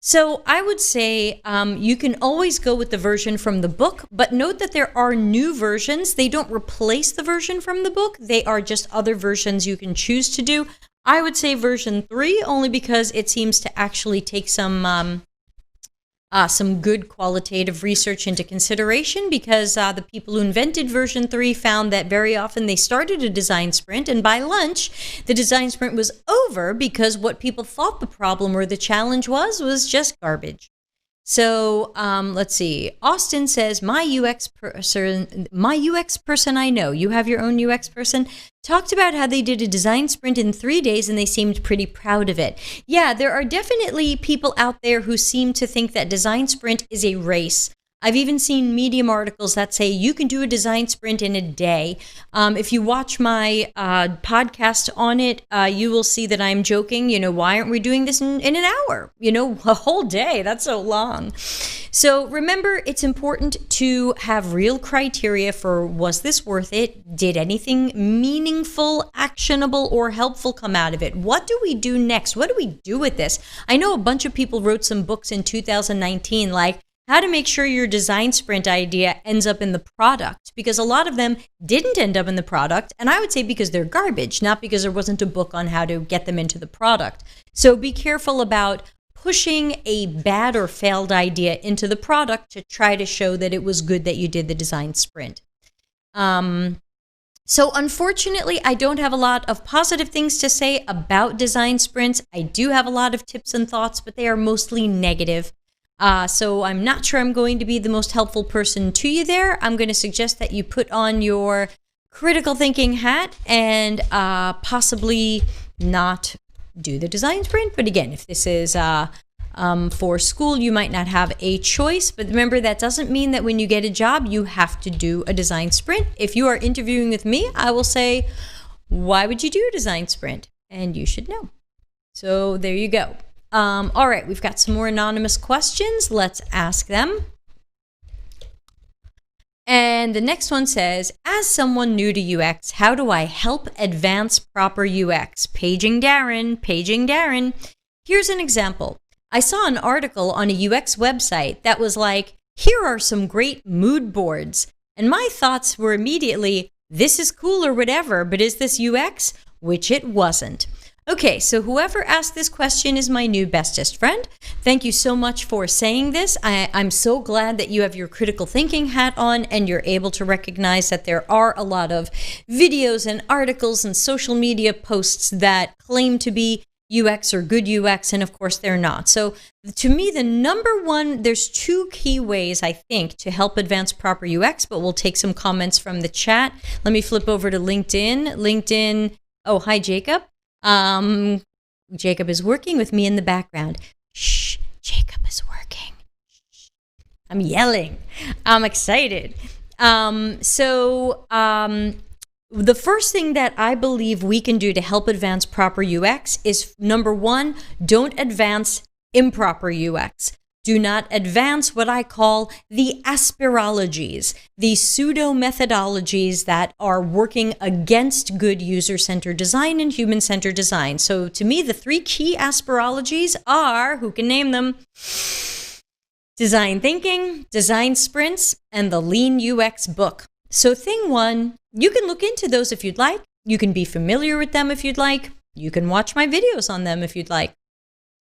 So I would say you can always go with the version from the book, but note that there are new versions. They don't replace the version from the book. They are just other versions you can choose to do. I would say version 3 only because it seems to actually take some good qualitative research into consideration, because the people who invented version 3 found that very often they started a design sprint and by lunch the design sprint was over because what people thought the problem or the challenge was just garbage. So let's see. Austin says, my UX person I know, you have your own UX person, talked about how they did a design sprint in 3 days and they seemed pretty proud of it. Yeah, there are definitely people out there who seem to think that design sprint is a race. I've even seen Medium articles that say you can do a design sprint in a day. If you watch my podcast on it, you will see that I'm joking. Why aren't we doing this in an hour? A whole day. That's so long. So remember, it's important to have real criteria for, was this worth it? Did anything meaningful, actionable, or helpful come out of it? What do we do next? What do we do with this? I know a bunch of people wrote some books in 2019, like how to make sure your design sprint idea ends up in the product, because a lot of them didn't end up in the product. And I would say because they're garbage, not because there wasn't a book on how to get them into the product. So be careful about pushing a bad or failed idea into the product to try to show that it was good that you did the design sprint. So unfortunately, I don't have a lot of positive things to say about design sprints. I do have a lot of tips and thoughts, but they are mostly negative. So I'm not sure I'm going to be the most helpful person to you there. I'm going to suggest that you put on your critical thinking hat and possibly not do the design sprint. But again, if this is for school, you might not have a choice. But remember, that doesn't mean that when you get a job, you have to do a design sprint. If you are interviewing with me, I will say, why would you do a design sprint? And you should know. So there you go. All right, we've got some more anonymous questions. Let's ask them. And the next one says, as someone new to UX, how do I help advance proper UX? Paging Darren. Here's an example. I saw an article on a UX website that was like, here are some great mood boards. And my thoughts were immediately, this is cool or whatever, but is this UX? Which it wasn't. Okay, so whoever asked this question is my new bestest friend. Thank you so much for saying this. I'm so glad that you have your critical thinking hat on and you're able to recognize that there are a lot of videos and articles and social media posts that claim to be UX or good UX, and of course they're not. So to me, the number one, there's 2 key ways, I think, to help advance proper UX, but we'll take some comments from the chat. Let me flip over to LinkedIn. Oh, hi, Jacob. Jacob is working with me in the background. Shh, Jacob is working. I'm yelling. I'm excited. The first thing that I believe we can do to help advance proper UX is, number 1, don't advance improper UX. Do not advance what I call the aspirologies, the pseudo-methodologies that are working against good user-centered design and human-centered design. So to me, the 3 key aspirologies are, who can name them? Design thinking, design sprints, and the Lean UX book. So thing 1, you can look into those if you'd like. You can be familiar with them if you'd like. You can watch my videos on them if you'd like.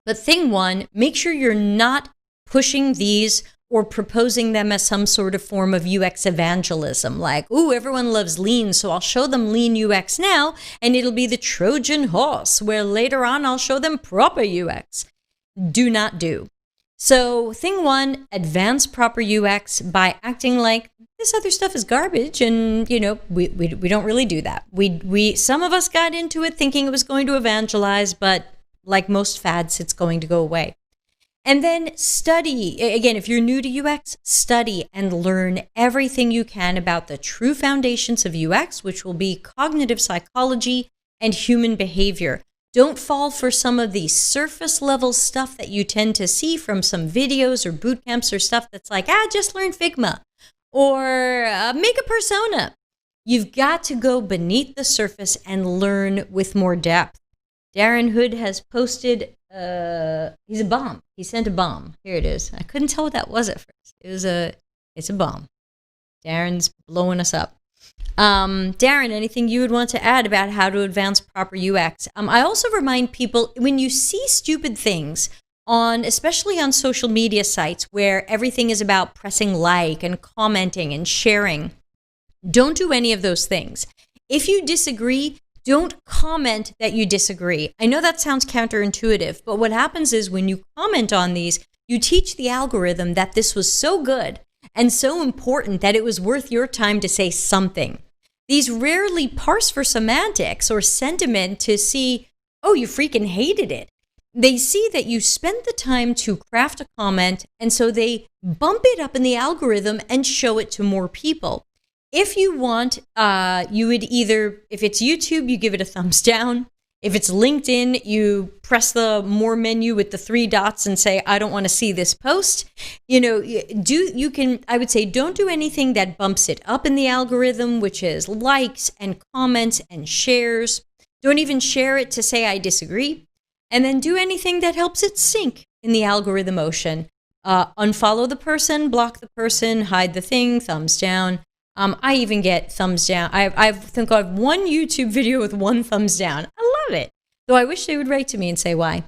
But thing 1, make sure you're not pushing these or proposing them as some sort of form of UX evangelism, like, ooh, everyone loves lean, so I'll show them lean UX now, and it'll be the Trojan horse, where later on I'll show them proper UX. Do not do. So thing 1, advance proper UX by acting like this other stuff is garbage, and we don't really do that. Some of us got into it thinking it was going to evangelize, but like most fads, it's going to go away. And then study. Again, if you're new to UX, study and learn everything you can about the true foundations of UX, which will be cognitive psychology and human behavior. Don't fall for some of the surface level stuff that you tend to see from some videos or boot camps or stuff that's like, just learn Figma or make a persona. You've got to go beneath the surface and learn with more depth. Darren Hood has posted, he's a bomb. He sent a bomb. Here it is. I couldn't tell what that was at first. It's a bomb. Darren's blowing us up. Darren, anything you would want to add about how to advance proper UX? I also remind people, when you see stupid things especially on social media sites where everything is about pressing like and commenting and sharing, don't do any of those things. If you disagree, don't comment that you disagree. I know that sounds counterintuitive, but what happens is when you comment on these, you teach the algorithm that this was so good and so important that it was worth your time to say something. These rarely parse for semantics or sentiment to see, oh, you freaking hated it. They see that you spent the time to craft a comment, and so they bump it up in the algorithm and show it to more people. If you want, you would either, if it's YouTube, you give it a thumbs down. If it's LinkedIn, you press the more menu with the 3 dots and say, I don't want to see this post. I would say, don't do anything that bumps it up in the algorithm, which is likes and comments and shares. Don't even share it to say I disagree. And then do anything that helps it sync in the algorithm ocean. Unfollow the person, block the person, hide the thing, thumbs down. I even get thumbs down. I think I have one YouTube video with 1 thumbs down. I love it. Though I wish they would write to me and say why.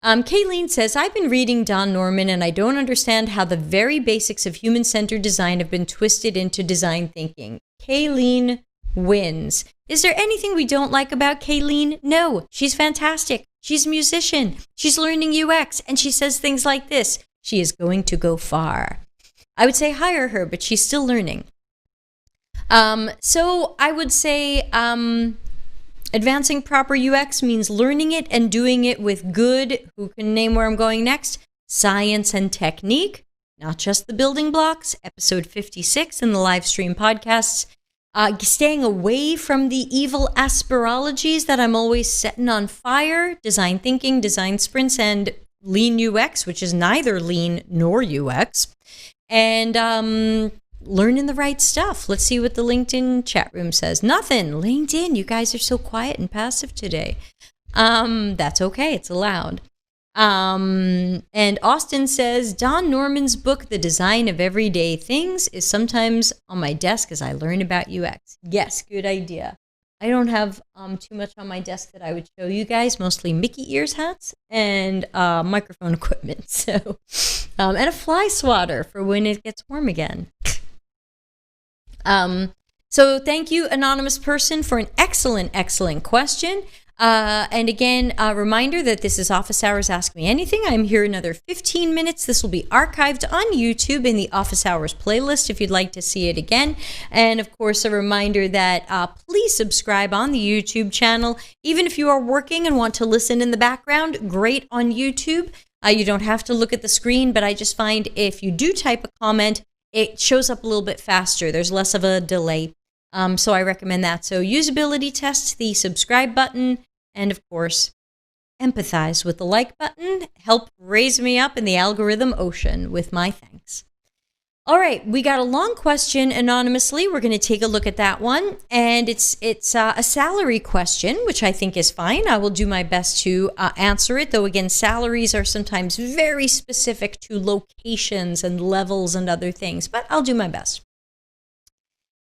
Kayleen says, I've been reading Don Norman and I don't understand how the very basics of human-centered design have been twisted into design thinking. Kayleen wins. Is there anything we don't like about Kayleen? No, she's fantastic. She's a musician. She's learning UX and she says things like this. She is going to go far. I would say hire her, but she's still learning. So I would say advancing proper UX means learning it and doing it with good, who can name where I'm going next, science and technique, not just the building blocks, episode 56 in the live stream podcasts, staying away from the evil aspirologies that I'm always setting on fire, design thinking, design sprints, and lean UX, which is neither lean nor UX, and learning the right stuff. Let's see what the LinkedIn chat room says. Nothing. LinkedIn, you guys are so quiet and passive today. That's okay. It's allowed. And Austin says, Don Norman's book, The Design of Everyday Things, is sometimes on my desk as I learn about UX. Yes, good idea. I don't have too much on my desk that I would show you guys, mostly Mickey Ears hats and microphone equipment. So, and a fly swatter for when it gets warm again. So thank you, anonymous person, for an excellent question. And again, a reminder that this is Office Hours Ask Me Anything. I'm here another 15 minutes. This will be archived on YouTube in the Office Hours playlist if you'd like to see it again. And of course, a reminder that please subscribe on the YouTube channel. Even if you are working and want to listen in the background, great on YouTube. You don't have to look at the screen, but I just find if you do type a comment, it shows up a little bit faster. There's less of a delay. So I recommend that. So usability test, the subscribe button, and of course, empathize with the like button. Help raise me up in the algorithm ocean with my thanks. All right, we got a long question anonymously. We're going to take a look at that one. And it's a salary question, which I think is fine. I will do my best to answer it. Though, again, salaries are sometimes very specific to locations and levels and other things. But I'll do my best.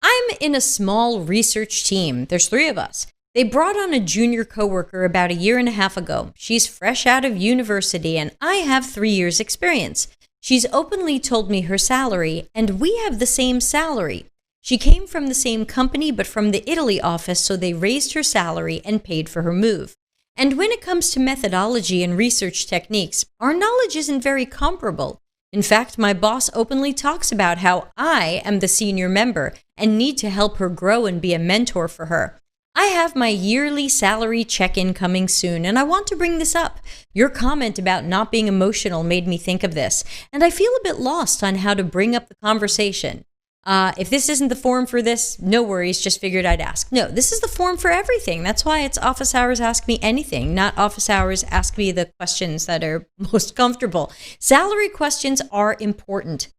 I'm in a small research team. There's 3 of us. They brought on a junior coworker about a year and a half ago. She's fresh out of university, and I have 3 years' experience. She's openly told me her salary, and we have the same salary. She came from the same company, but from the Italy office, so they raised her salary and paid for her move. And when it comes to methodology and research techniques, our knowledge isn't very comparable. In fact, my boss openly talks about how I am the senior member and need to help her grow and be a mentor for her. I have my yearly salary check-in coming soon, and I want to bring this up. Your comment about not being emotional made me think of this, and I feel a bit lost on how to bring up the conversation. If this isn't the form for this, no worries, just figured I'd ask. No, this is the form for everything. That's why it's office hours Ask Me Anything, not office hours Ask Me the questions that are most comfortable. Salary questions are important.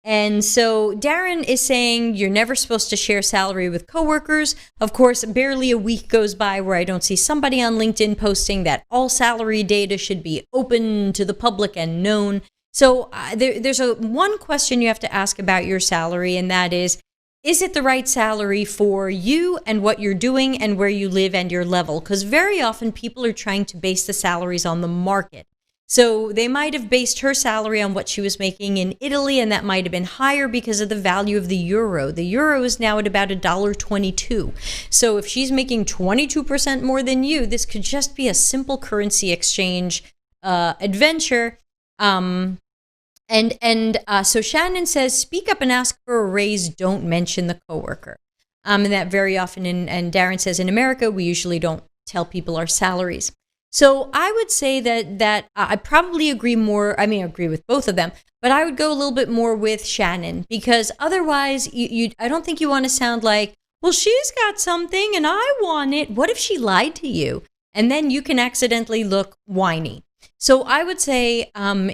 And so Darren is saying you're never supposed to share salary with coworkers. Of course, barely a week goes by where I don't see somebody on LinkedIn posting that all salary data should be open to the public and known. So there's one question you have to ask about your salary, and that is it the right salary for you and what you're doing and where you live and your level? Because very often people are trying to base the salaries on the market. So they might have based her salary on what she was making in Italy, and that might have been higher because of the value of the euro. The euro is now at about $1.22. So if she's making 22% more than you, this could just be a simple currency exchange adventure. So Shannon says, speak up and ask for a raise. Don't mention the coworker. And that very often, and Darren says, in America, we usually don't tell people our salaries. So I would say that I probably agree with both of them, but I would go a little bit more with Shannon, because otherwise I don't think you want to sound like, well, she's got something and I want it. What if she lied to you? And then you can accidentally look whiny. So I would say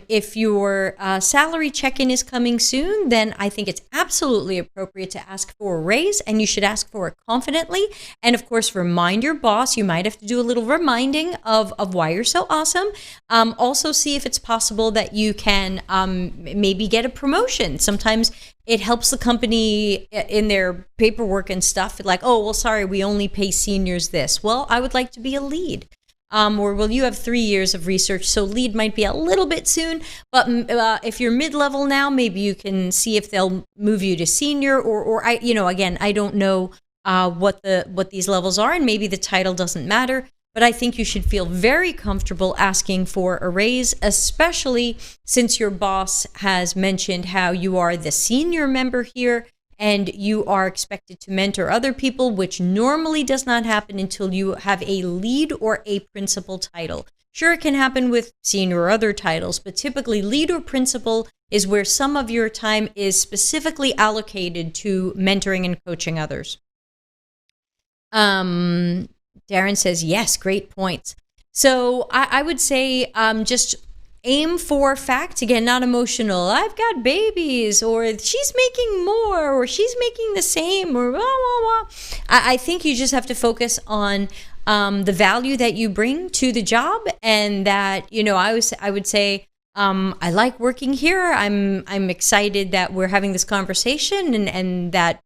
if your salary check-in is coming soon, then I think it's absolutely appropriate to ask for a raise, and you should ask for it confidently. And of course, remind your boss. You might have to do a little reminding of why you're so awesome. Also see if it's possible that you can maybe get a promotion. Sometimes it helps the company in their paperwork and stuff. Like, oh, well, sorry, we only pay seniors this. Well, I would like to be a lead. Or, well, you have 3 years of research, so lead might be a little bit soon. But if you're mid-level now, maybe you can see if they'll move you to senior. Or again, I don't know what these levels are, and maybe the title doesn't matter. But I think you should feel very comfortable asking for a raise, especially since your boss has mentioned how you are the senior member here, and you are expected to mentor other people, which normally does not happen until you have a lead or a principal title. Sure, it can happen with senior or other titles, but typically lead or principal is where some of your time is specifically allocated to mentoring and coaching others. Darren says, yes, great points. So I would say just aim for facts. Again, not emotional. I've got babies, or she's making more, or she's making the same, or blah, blah, blah. I think you just have to focus on the value that you bring to the job, and that, I would say, I like working here. I'm excited that we're having this conversation, and that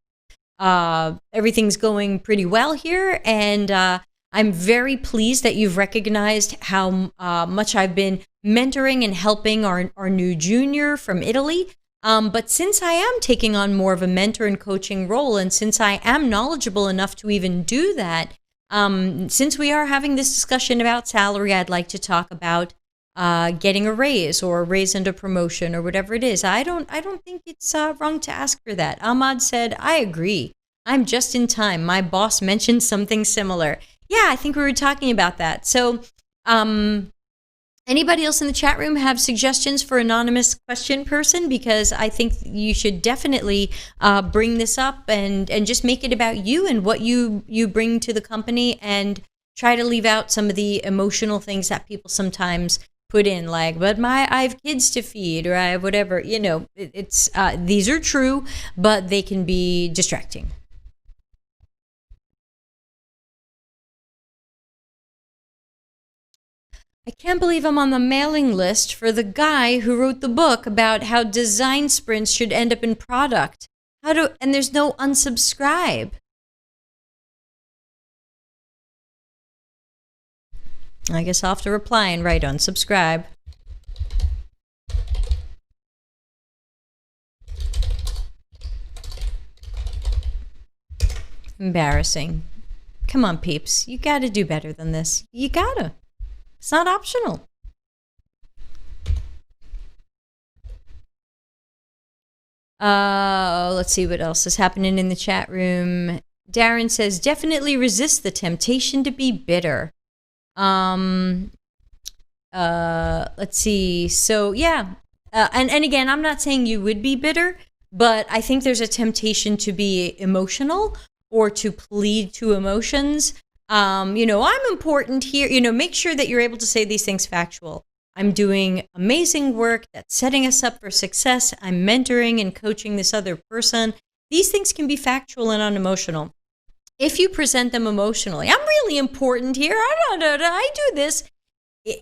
everything's going pretty well here. And I'm very pleased that you've recognized how much I've been mentoring and helping our new junior from Italy. But since I am taking on more of a mentor and coaching role, and since I am knowledgeable enough to even do that, since we are having this discussion about salary, I'd like to talk about getting a raise, or a raise and a promotion, or whatever it is. I don't think it's wrong to ask for that. Ahmad said, I agree. I'm just in time. My boss mentioned something similar. Yeah, I think we were talking about that. So anybody else in the chat room have suggestions for anonymous question person? Because I think you should definitely bring this up and just make it about you and what you bring to the company, and try to leave out some of the emotional things that people sometimes put in, like, but I have kids to feed, or I have whatever. It's these are true, but they can be distracting. I can't believe I'm on the mailing list for the guy who wrote the book about how design sprints should end up in product. And there's no unsubscribe. I guess I'll have to reply and write unsubscribe. Embarrassing. Come on, peeps. You gotta do better than this. You gotta. It's not optional. Let's see what else is happening in the chat room. Darren says, definitely resist the temptation to be bitter. Let's see. So yeah, and again, I'm not saying you would be bitter, but I think there's a temptation to be emotional or to plead to emotions. I'm important here. Make sure that you're able to say these things factual. I'm doing amazing work that's setting us up for success. I'm mentoring and coaching this other person. These things can be factual and unemotional. If you present them emotionally, I'm really important here. I do this.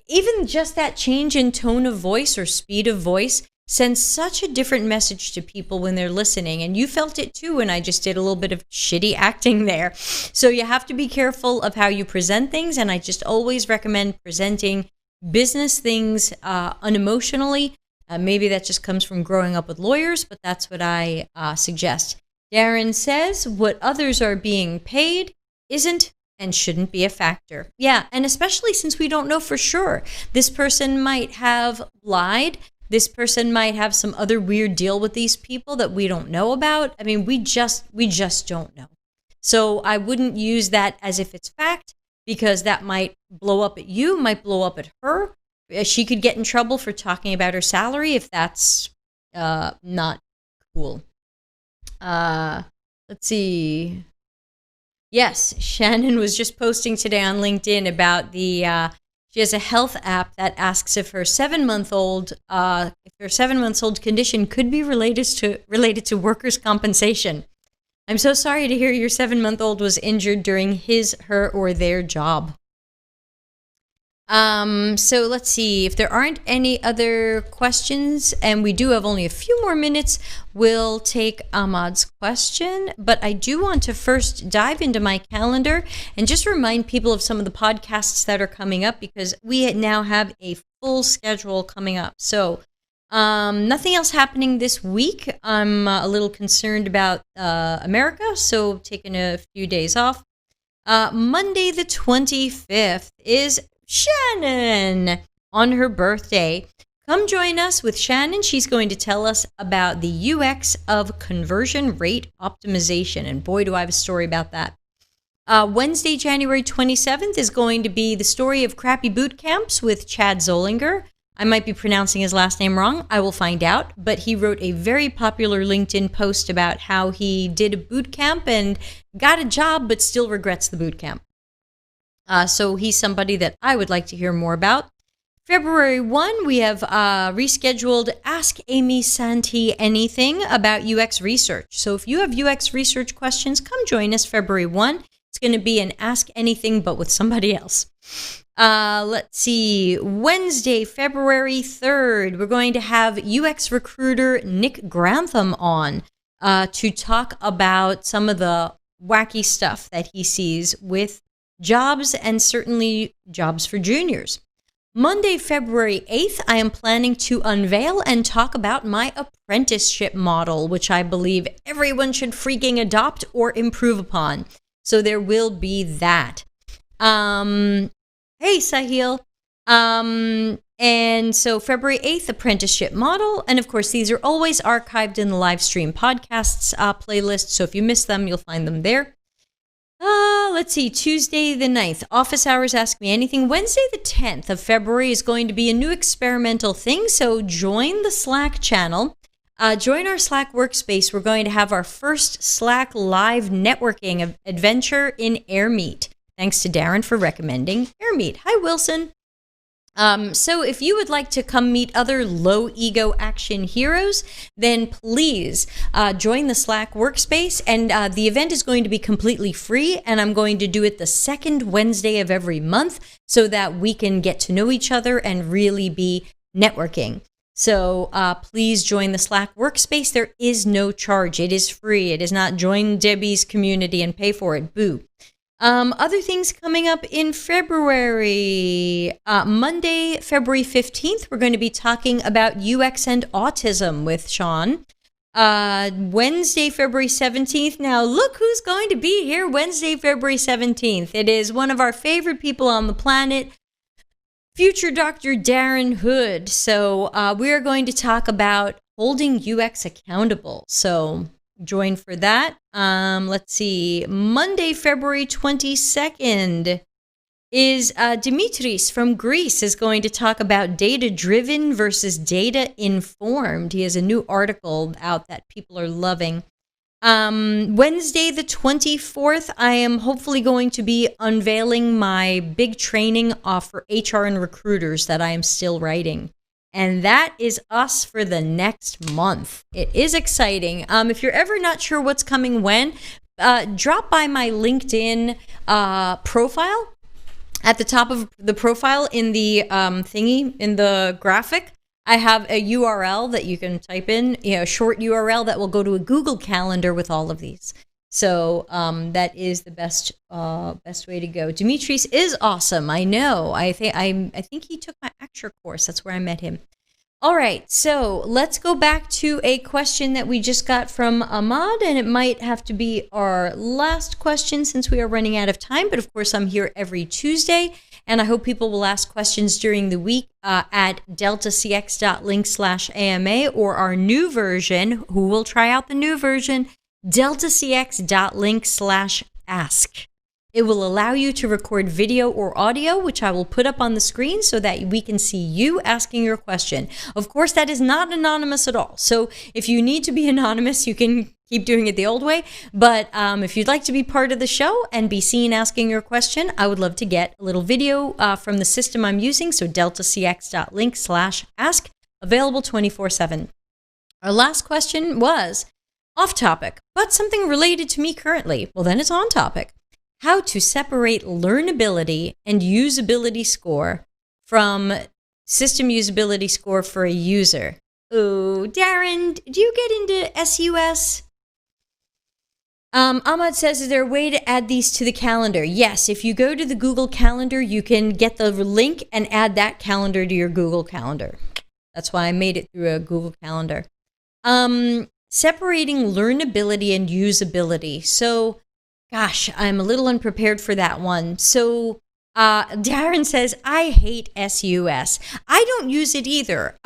Even just that change in tone of voice or speed of voice sends such a different message to people when they're listening. And you felt it too when I just did a little bit of shitty acting there. So you have to be careful of how you present things. And I just always recommend presenting business things unemotionally. Maybe that just comes from growing up with lawyers, but that's what I suggest. Darren says, what others are being paid isn't and shouldn't be a factor. Yeah, and especially since we don't know for sure. This person might have lied. This person might have some other weird deal with these people that we don't know about. I mean, we just don't know. So I wouldn't use that as if it's fact, because that might blow up at you, might blow up at her. She could get in trouble for talking about her salary if that's not cool. Let's see. Yes, Shannon was just posting today on LinkedIn about she has a health app that asks if her 7-month-old condition could be related to workers' compensation. I'm so sorry to hear your 7-month-old was injured during his, her, or their job. So let's see. If there aren't any other questions, and we do have only a few more minutes, we'll take Ahmad's question. But I do want to first dive into my calendar and just remind people of some of the podcasts that are coming up, because we now have a full schedule coming up. So nothing else happening this week. I'm a little concerned about America, so taking a few days off. Monday the 25th is Shannon on her birthday. Come join us with Shannon. She's going to tell us about the UX of conversion rate optimization. And boy, do I have a story about that. Wednesday, January 27th is going to be the story of crappy boot camps with Chad Zollinger. I might be pronouncing his last name wrong. I will find out. But he wrote a very popular LinkedIn post about how he did a boot camp and got a job, but still regrets the boot camp. So he's somebody that I would like to hear more about. February 1, we have rescheduled Ask Amy Santee Anything about UX research. So if you have UX research questions, come join us February 1. It's going to be an Ask Anything, but with somebody else. Let's see. Wednesday, February 3rd, we're going to have UX recruiter Nick Grantham on to talk about some of the wacky stuff that he sees with jobs, and certainly jobs for juniors. Monday, February 8th, I am planning to unveil and talk about my apprenticeship model, which I believe everyone should freaking adopt or improve upon. So there will be that. Hey, Sahil. And so February 8th, apprenticeship model. And of course, these are always archived in the live stream podcasts playlist. So if you miss them, you'll find them there. Let's see, Tuesday the 9th, office hours Ask Me Anything. Wednesday the 10th of February is going to be a new experimental thing, so join the Slack channel. Join our Slack workspace. We're going to have our first Slack live networking adventure in AirMeet. Thanks to Darren for recommending AirMeet. Hi, Wilson. So if you would like to come meet other low ego action heroes, then please join the Slack workspace. And the event is going to be completely free. And I'm going to do it the second Wednesday of every month so that we can get to know each other and really be networking. So please join the Slack workspace. There is no charge. It is free. It is not join Debbie's community and pay for it. Boo. Other things coming up in February. Monday, February 15th, we're going to be talking about UX and autism with Sean. Wednesday, February 17th. Now, look who's going to be here Wednesday, February 17th. It is one of our favorite people on the planet, future Dr. Darren Hood. So we are going to talk about holding UX accountable. So join for that. Let's see. Monday, February 22nd. is Dimitris from Greece is going to talk about data-driven versus data-informed. He has a new article out that people are loving. Wednesday the 24th, I am hopefully going to be unveiling my big training for HR and recruiters that I am still writing. And that is us for the next month. It is exciting. If you're ever not sure what's coming when, drop by my LinkedIn profile. At the top of the profile in the thingy, in the graphic, I have a URL that you can type in, a short URL that will go to a Google Calendar with all of these. So that is the best way to go. Dimitris is awesome. I know. I think he took my Acture course. That's where I met him. All right, so let's go back to a question that we just got from Ahmad, and it might have to be our last question since we are running out of time. But of course, I'm here every Tuesday, and I hope people will ask questions during the week at deltacx.link/AMA or our new version. Who will try out the new version? deltacx.link/ask. It will allow you to record video or audio, which I will put up on the screen so that we can see you asking your question. Of course, that is not anonymous at all. So if you need to be anonymous, you can keep doing it the old way. But if you'd like to be part of the show and be seen asking your question, I would love to get a little video from the system I'm using. So deltacx.link/ask, available 24/7. Our last question was off topic, but something related to me currently. Well, then it's on topic. How to separate learnability and usability score from system usability score for a user. Oh, Darren, do you get into SUS? Ahmad says, is there a way to add these to the calendar? Yes, if you go to the Google Calendar, you can get the link and add that calendar to your Google Calendar. That's why I made it through a Google Calendar. Separating learnability and usability. So, gosh, I'm a little unprepared for that one. So Darren says, I hate SUS. I don't use it either.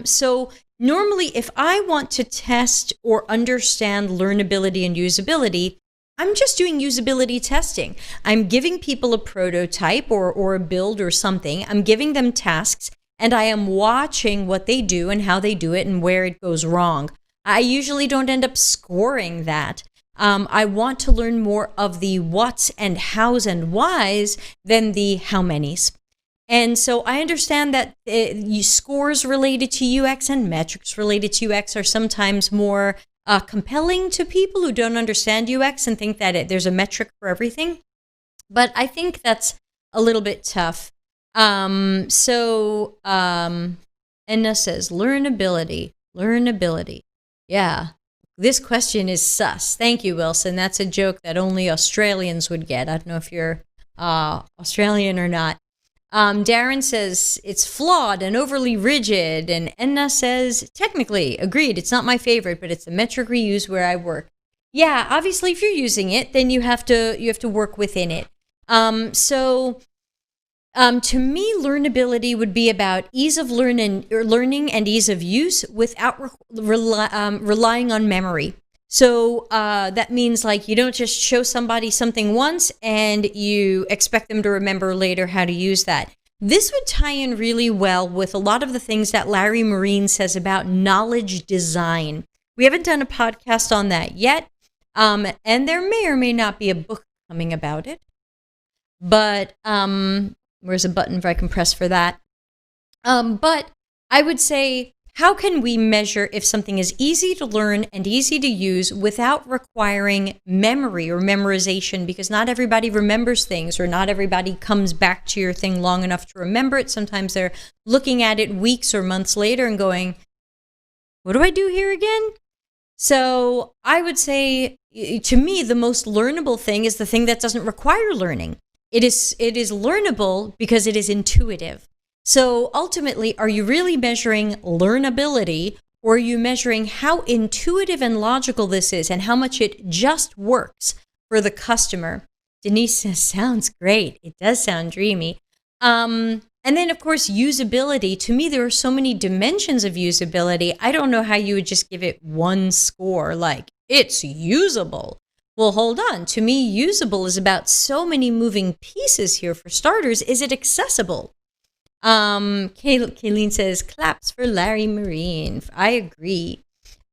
So normally, if I want to test or understand learnability and usability, I'm just doing usability testing. I'm giving people a prototype or a build or something. I'm giving them tasks, and I am watching what they do and how they do it and where it goes wrong. I usually don't end up scoring that. I want to learn more of the what's and how's and why's than the how many's. And so I understand that scores related to UX and metrics related to UX are sometimes more compelling to people who don't understand UX and think that there's a metric for everything. But I think that's a little bit tough. Enna says, learnability. Yeah. This question is sus. Thank you, Wilson. That's a joke that only Australians would get. I don't know if you're Australian or not. Darren says it's flawed and overly rigid. And Enna says, technically, agreed. It's not my favorite, but it's the metric we use where I work. Yeah, obviously, if you're using it, then you have to work within it. To me, learnability would be about ease of learning and ease of use without relying on memory. So that means like you don't just show somebody something once and you expect them to remember later how to use that. This would tie in really well with a lot of the things that Larry Marine says about knowledge design. We haven't done a podcast on that yet, and there may or may not be a book coming about it. But where's a button if I can press for that? But I would say, how can we measure if something is easy to learn and easy to use without requiring memory or memorization? Because not everybody remembers things, or not everybody comes back to your thing long enough to remember it. Sometimes they're looking at it weeks or months later and going, what do I do here again? So I would say, to me, the most learnable thing is the thing that doesn't require learning. It is learnable because it is intuitive. So ultimately, are you really measuring learnability, or are you measuring how intuitive and logical this is and how much it just works for the customer? Denise says, sounds great. It does sound dreamy. And then, of course, usability. To me, there are so many dimensions of usability. I don't know how you would just give it one score, like, it's usable. Well, hold on. To me, usable is about so many moving pieces here. For starters, is it accessible? Kayleen says, claps for Larry Marine. I agree.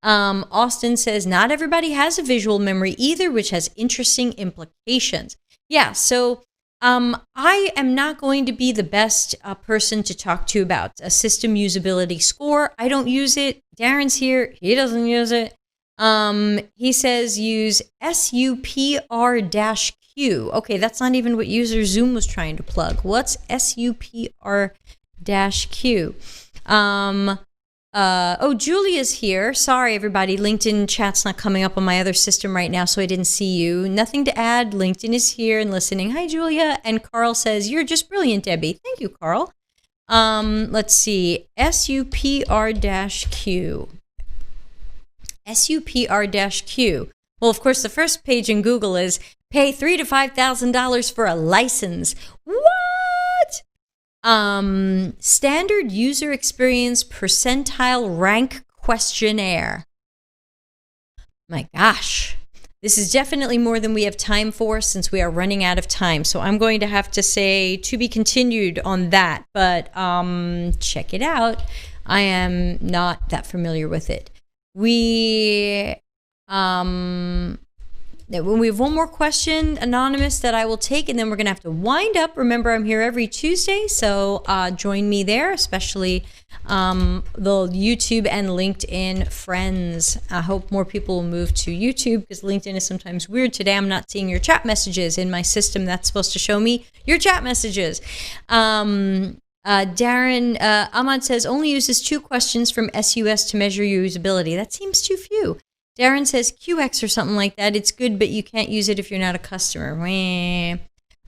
Austin says, not everybody has a visual memory either, which has interesting implications. Yeah, so I am not going to be the best person to talk to about a system usability score. I don't use it. Darren's here. He doesn't use it. He says use SUPR-Q. Okay, that's not even what user Zoom was trying to plug. What's SUPR-Q? Julia's here. Sorry, everybody. LinkedIn chat's not coming up on my other system right now, so I didn't see you. Nothing to add. LinkedIn is here and listening. Hi, Julia. And Carl says, you're just brilliant, Debbie. Thank you, Carl. Let's see. SUPR-Q. SUPR-Q. Well, of course, the first page in Google is pay $3,000 to $5,000 for a license. What? Standard user experience percentile rank questionnaire. My gosh. This is definitely more than we have time for since we are running out of time. So I'm going to have to say to be continued on that. But check it out. I am not that familiar with it. We have one more question, Anonymous, that I will take, and then we're going to have to wind up. Remember, I'm here every Tuesday, so join me there, especially the YouTube and LinkedIn friends. I hope more people will move to YouTube because LinkedIn is sometimes weird. Today, I'm not seeing your chat messages in my system that's supposed to show me your chat messages. Darren Ahmad says, only uses 2 questions from SUS to measure usability. That seems too few. Darren says QX or something like that. It's good, but you can't use it if you're not a customer.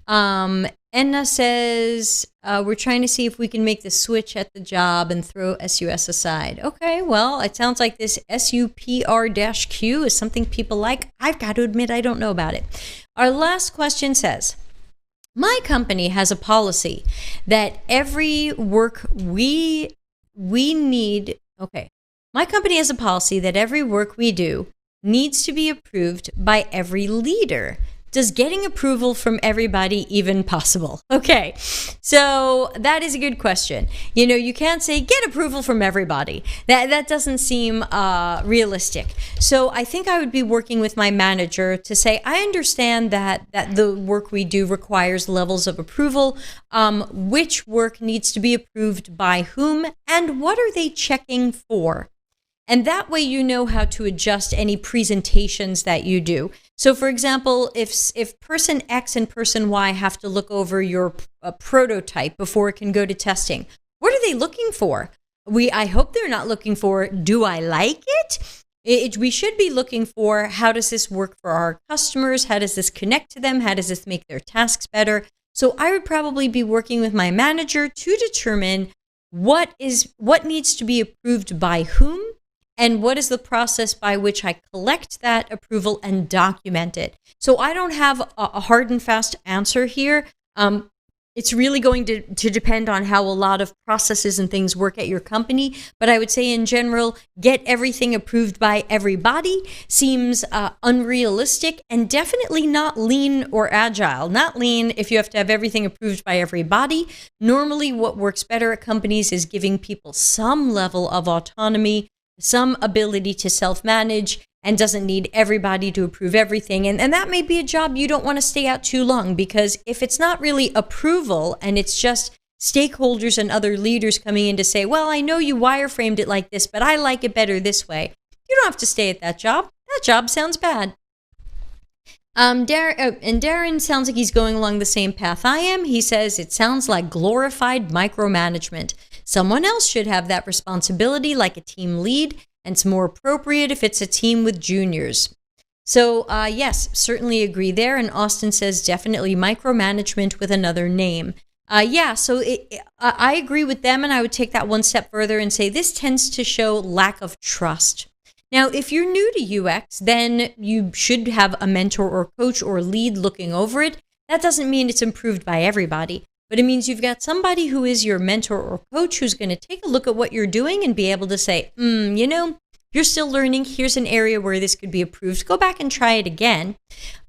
Enna says, we're trying to see if we can make the switch at the job and throw SUS aside. Okay, well, it sounds like this SUPR-Q is something people like. I've got to admit, I don't know about it. Our last question says, my company has a policy that every work we need, okay. My company has a policy that every work we do needs to be approved by every leader. Does getting approval from everybody even possible? Okay, so that is a good question. You know, you can't say get approval from everybody. That doesn't seem realistic. So I think I would be working with my manager to say, I understand that the work we do requires levels of approval. Which work needs to be approved by whom, and what are they checking for? And that way you know how to adjust any presentations that you do. So for example, if person X and person Y have to look over your prototype before it can go to testing, what are they looking for? I hope they're not looking for, do I like it? We should be looking for, how does this work for our customers? How does this connect to them? How does this make their tasks better? So I would probably be working with my manager to determine what needs to be approved by whom, and what is the process by which I collect that approval and document it. So I don't have a hard and fast answer here. It's really going to depend on how a lot of processes and things work at your company. But I would say in general, get everything approved by everybody seems unrealistic and definitely not lean or agile. Not lean if you have to have everything approved by everybody. Normally what works better at companies is giving people some level of autonomy, some ability to self-manage, and doesn't need everybody to approve everything. And that may be a job you don't want to stay out too long, because if it's not really approval and it's just stakeholders and other leaders coming in to say, well, I know you wireframed it like this, but I like it better this way, you don't have to stay at that job. That job sounds bad. Darren sounds like he's going along the same path I am. He says, it sounds like glorified micromanagement. Someone else should have that responsibility, like a team lead, and it's more appropriate if it's a team with juniors. So yes, certainly agree there. And Austin says definitely micromanagement with another name. So I agree with them, and I would take that one step further and say this tends to show lack of trust. Now, if you're new to UX, then you should have a mentor or coach or lead looking over it. That doesn't mean it's improved by everybody, but it means you've got somebody who is your mentor or coach who's going to take a look at what you're doing and be able to say, you're still learning, here's an area where this could be improved. Go back and try it again.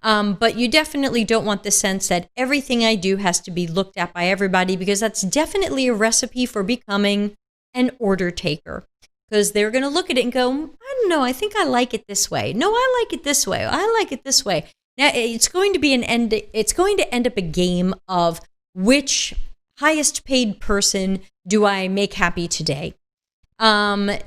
But you definitely don't want the sense that everything I do has to be looked at by everybody, because that's definitely a recipe for becoming an order taker. Because they're going to look at it and go, I don't know, I think I like it this way. No, I like it this way. I like it this way. Now, it's going to end up a game of which highest paid person do I make happy today. Let's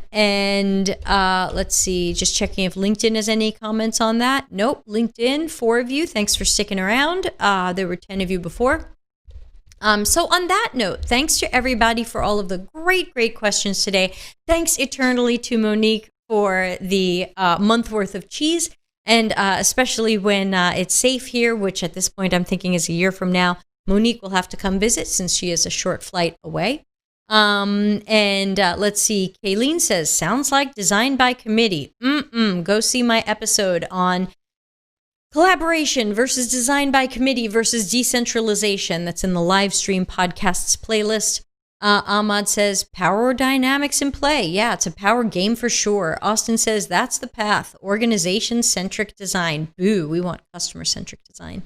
see, just checking if LinkedIn has any comments on that. Nope, LinkedIn, 4 of you. Thanks for sticking around. There were 10 of you before. So on that note, thanks to everybody for all of the great questions today. Thanks eternally to Monique for the month worth of cheese, and especially when it's safe here, which at this point I'm thinking is a year from now. Monique will have to come visit since she is a short flight away. Let's see. Kayleen says, sounds like design by committee. Go see my episode on collaboration versus design by committee versus decentralization. That's in the live stream podcasts playlist. Ahmad says, power dynamics in play. Yeah, it's a power game for sure. Austin says, that's the path. Organization-centric design. Boo, we want customer-centric design.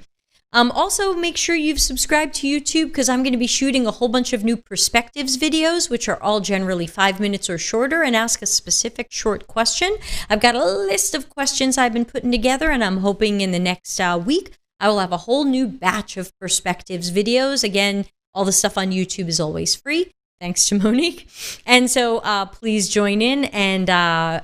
Also, make sure you've subscribed to YouTube, because I'm going to be shooting a whole bunch of new perspectives videos, which are all generally 5 minutes or shorter, and ask a specific short question. I've got a list of questions I've been putting together, and I'm hoping in the next week I will have a whole new batch of perspectives videos. Again, all the stuff on YouTube is always free, thanks to Monique. And so please join in and,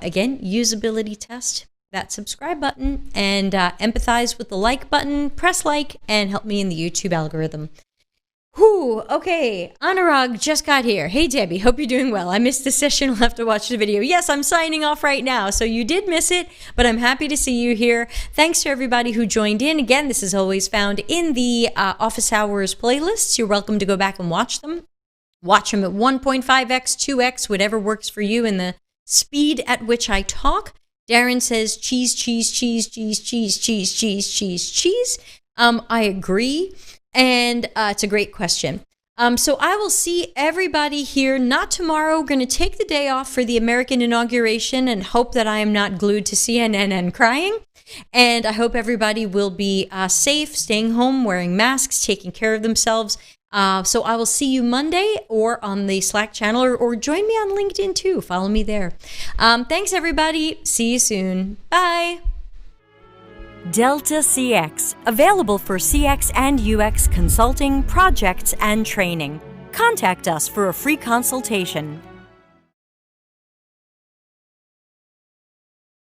again, usability test that subscribe button, and empathize with the like button. Press like and help me in the YouTube algorithm. Whew, okay, Anurag just got here. Hey Debbie, hope you're doing well. I missed the session, we'll have to watch the video. Yes, I'm signing off right now, so you did miss it, but I'm happy to see you here. Thanks to everybody who joined in. Again, this is always found in the office hours playlists. You're welcome to go back and watch them. Watch them at 1.5x, 2x, whatever works for you in the speed at which I talk. Darren says cheese. I agree, and it's a great question. So I will see everybody here, not tomorrow. We're going to take the day off for the American inauguration and hope that I am not glued to CNN and crying. And I hope everybody will be safe, staying home, wearing masks, taking care of themselves. So I will see you Monday, or on the Slack channel, or join me on LinkedIn too. Follow me there. Thanks, everybody. See you soon. Bye. Delta CX, available for CX and UX consulting, projects, and training. Contact us for a free consultation.